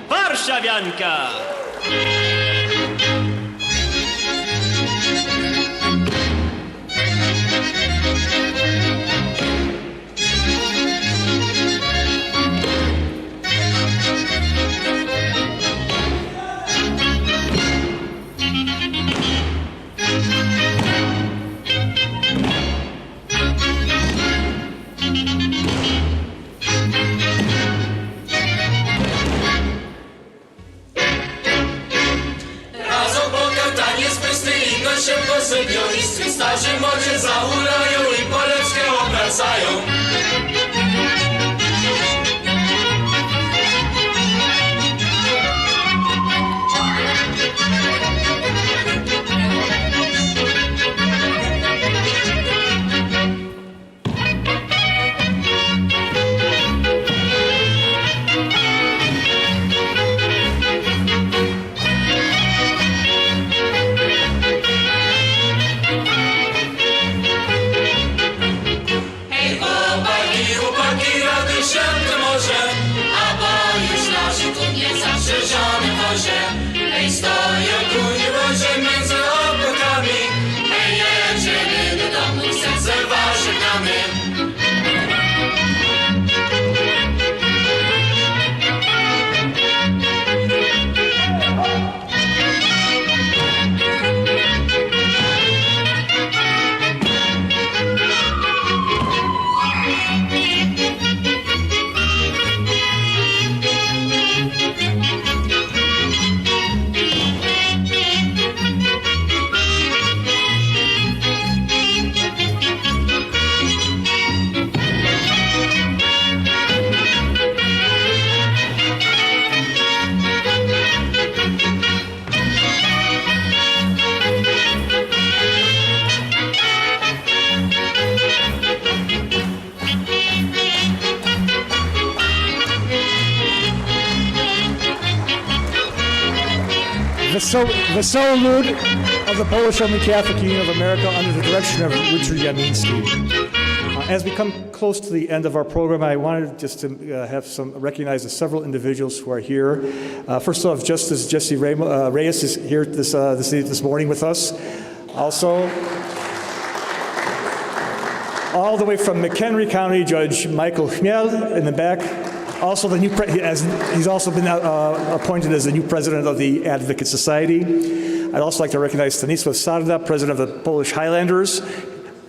Warszawianka! Razem pokatanie z pysty i gościem posypią i z starzy mocie zaulają i poleczkę obracają. Hej, chłopaki, raduj się ty może, a bo już nosi tu niezastrzeżone wozie. Hej, stoją tu nie wozie między obłokami, hej, jedziemy do domu, serce wasze gramy. The Solitude of the Polish Roman Catholic Union of America under the direction of Richard Yamiński. As we come close to the end of our program, I wanted just to recognize several individuals who are here. First off, Justice Jesse Reyes is here this morning with us. Also, all the way from McHenry County, Judge Michael Chmiel in the back. Also, he's also been appointed as the new president of the Advocate Society. I'd also like to recognize Stanisław Sarda, president of the Polish Highlanders,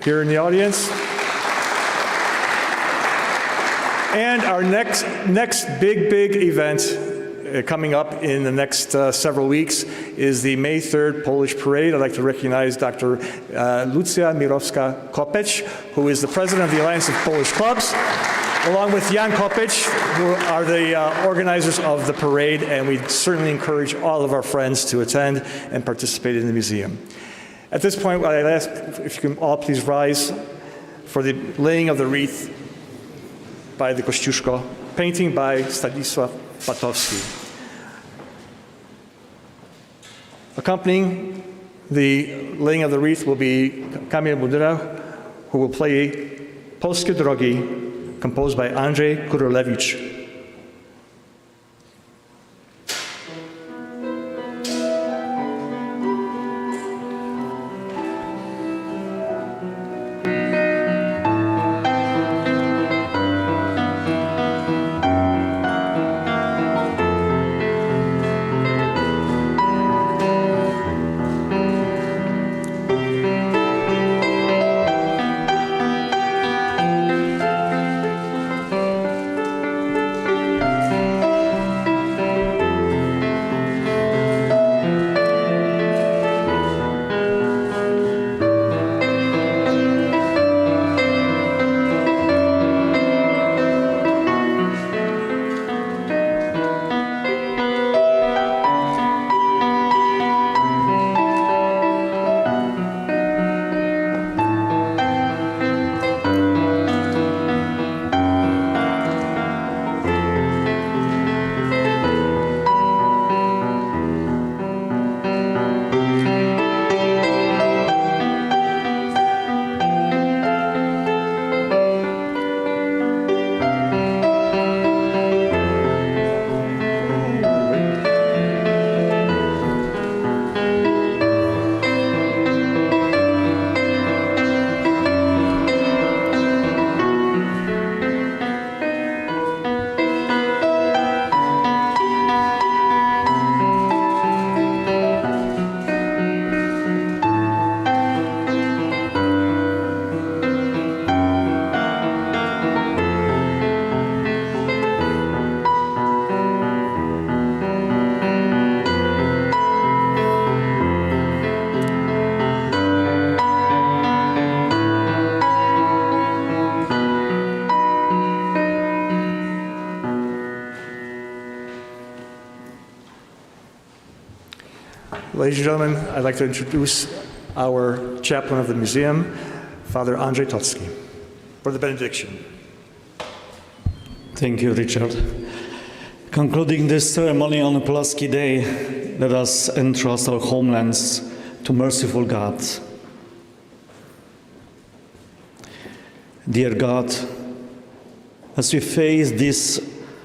here in the audience. And our next big event coming up in the next several weeks is the May 3rd Polish Parade. I'd like to recognize Dr. Lucja Mirowska-Kopeć, who is the president of the Alliance of Polish Clubs, along with Jan Kopeć, who are the organizers of the parade, and we certainly encourage all of our friends to attend and participate in the museum. At this point, I'd ask if you can all please rise for the laying of the wreath by the Kościuszko, painting by Stanisław Patowski. Accompanying the laying of the wreath will be Kamil Mudra, who will play Polskie Drogi, composed by Andrzej Kurolewicz. Ladies and gentlemen, I'd like to introduce our chaplain of the museum, Father Andrzej Tocki, for the benediction. Thank you, Richard. Concluding this ceremony on Pulaski Day, let us entrust our homelands to merciful God. Dear God, as we face these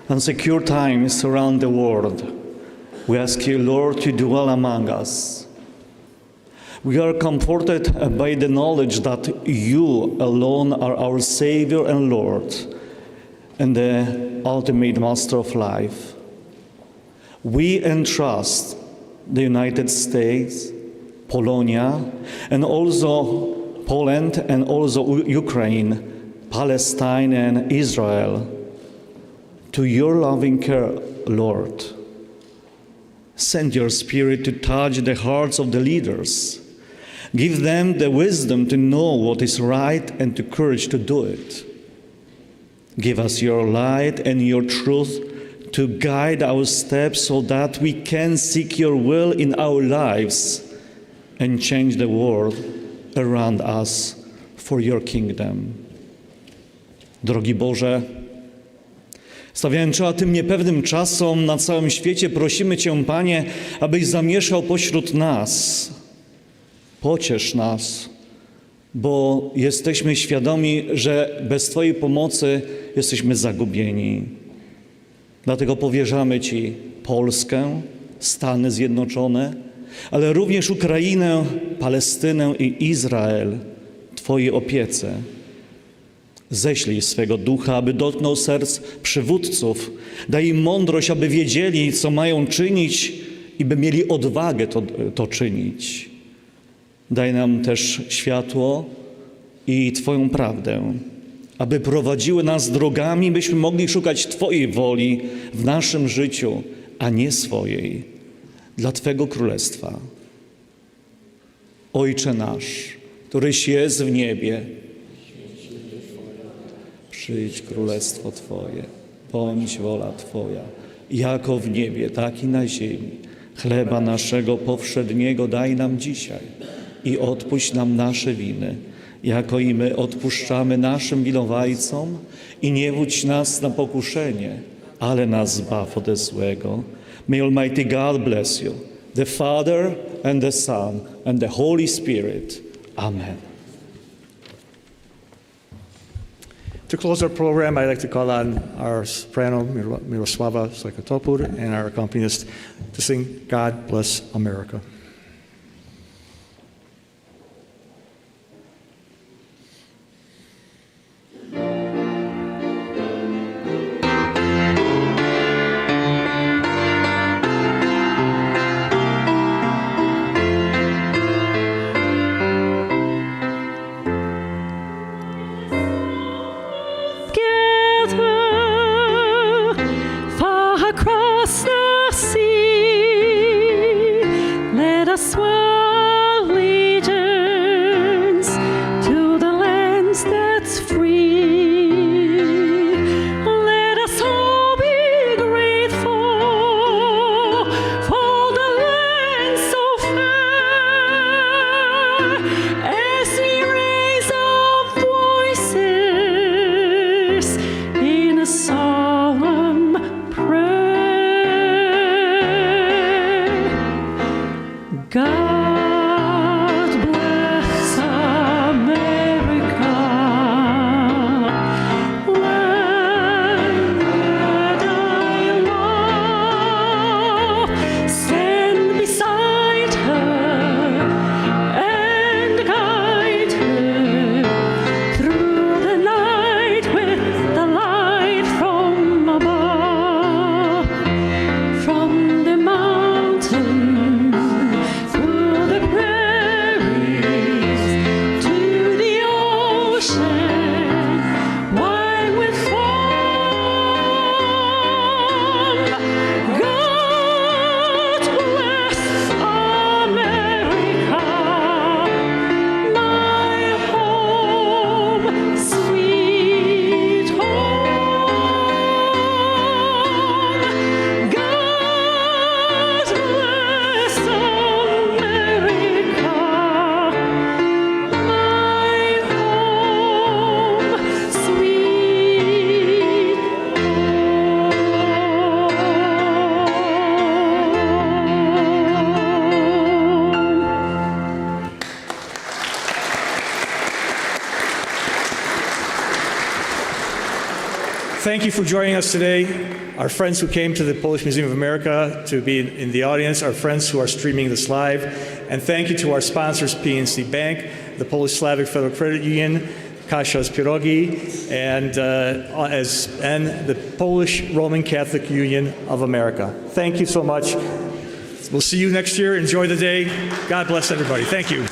insecure times around the world, we ask you, Lord, to dwell among us. We are comforted by the knowledge that you alone are our Savior and Lord, and the ultimate Master of life. We entrust the United States, Polonia, and also Poland, and also Ukraine, Palestine, and Israel to your loving care, Lord. Send your Spirit to touch the hearts of the leaders. Give them the wisdom to know what is right and the courage to do it. Give us your light and your truth to guide our steps so that we can seek your will in our lives and change the world around us for your kingdom. Drogi Boże, stawiając czoła tym niepewnym czasom na całym świecie, prosimy Cię, Panie, abyś zamieszkał pośród nas. Pociesz nas, bo jesteśmy świadomi, że bez Twojej pomocy jesteśmy zagubieni. Dlatego powierzamy Ci Polskę, Stany Zjednoczone, ale również Ukrainę, Palestynę i Izrael Twojej opiece. Ześlij swego ducha, aby dotknął serc przywódców. Daj im mądrość, aby wiedzieli, co mają czynić i by mieli odwagę to czynić. Daj nam też światło i Twoją prawdę, aby prowadziły nas drogami, byśmy mogli szukać Twojej woli w naszym życiu, a nie swojej, dla Twego Królestwa. Ojcze nasz, któryś jest w niebie, przyjdź królestwo Twoje, bądź wola Twoja, jako w niebie, tak i na ziemi. Chleba naszego powszedniego daj nam dzisiaj i odpuść nam nasze winy, jako i my odpuszczamy naszym winowajcom i nie wódź nas na pokuszenie, ale nas zbaw ode złego. May Almighty God bless you, the Father and the Son and the Holy Spirit. Amen. To close our program, I'd like to call on our soprano, Mirosława Sakatopur, and our accompanist to sing God Bless America. Thank you for joining us today. Our friends who came to the Polish Museum of America to be in the audience, our friends who are streaming this live, and thank you to our sponsors, PNC Bank, the Polish Slavic Federal Credit Union, Kasia's Pierogi, and the Polish Roman Catholic Union of America. Thank you so much. We'll see you next year. Enjoy the day. God bless everybody. Thank you.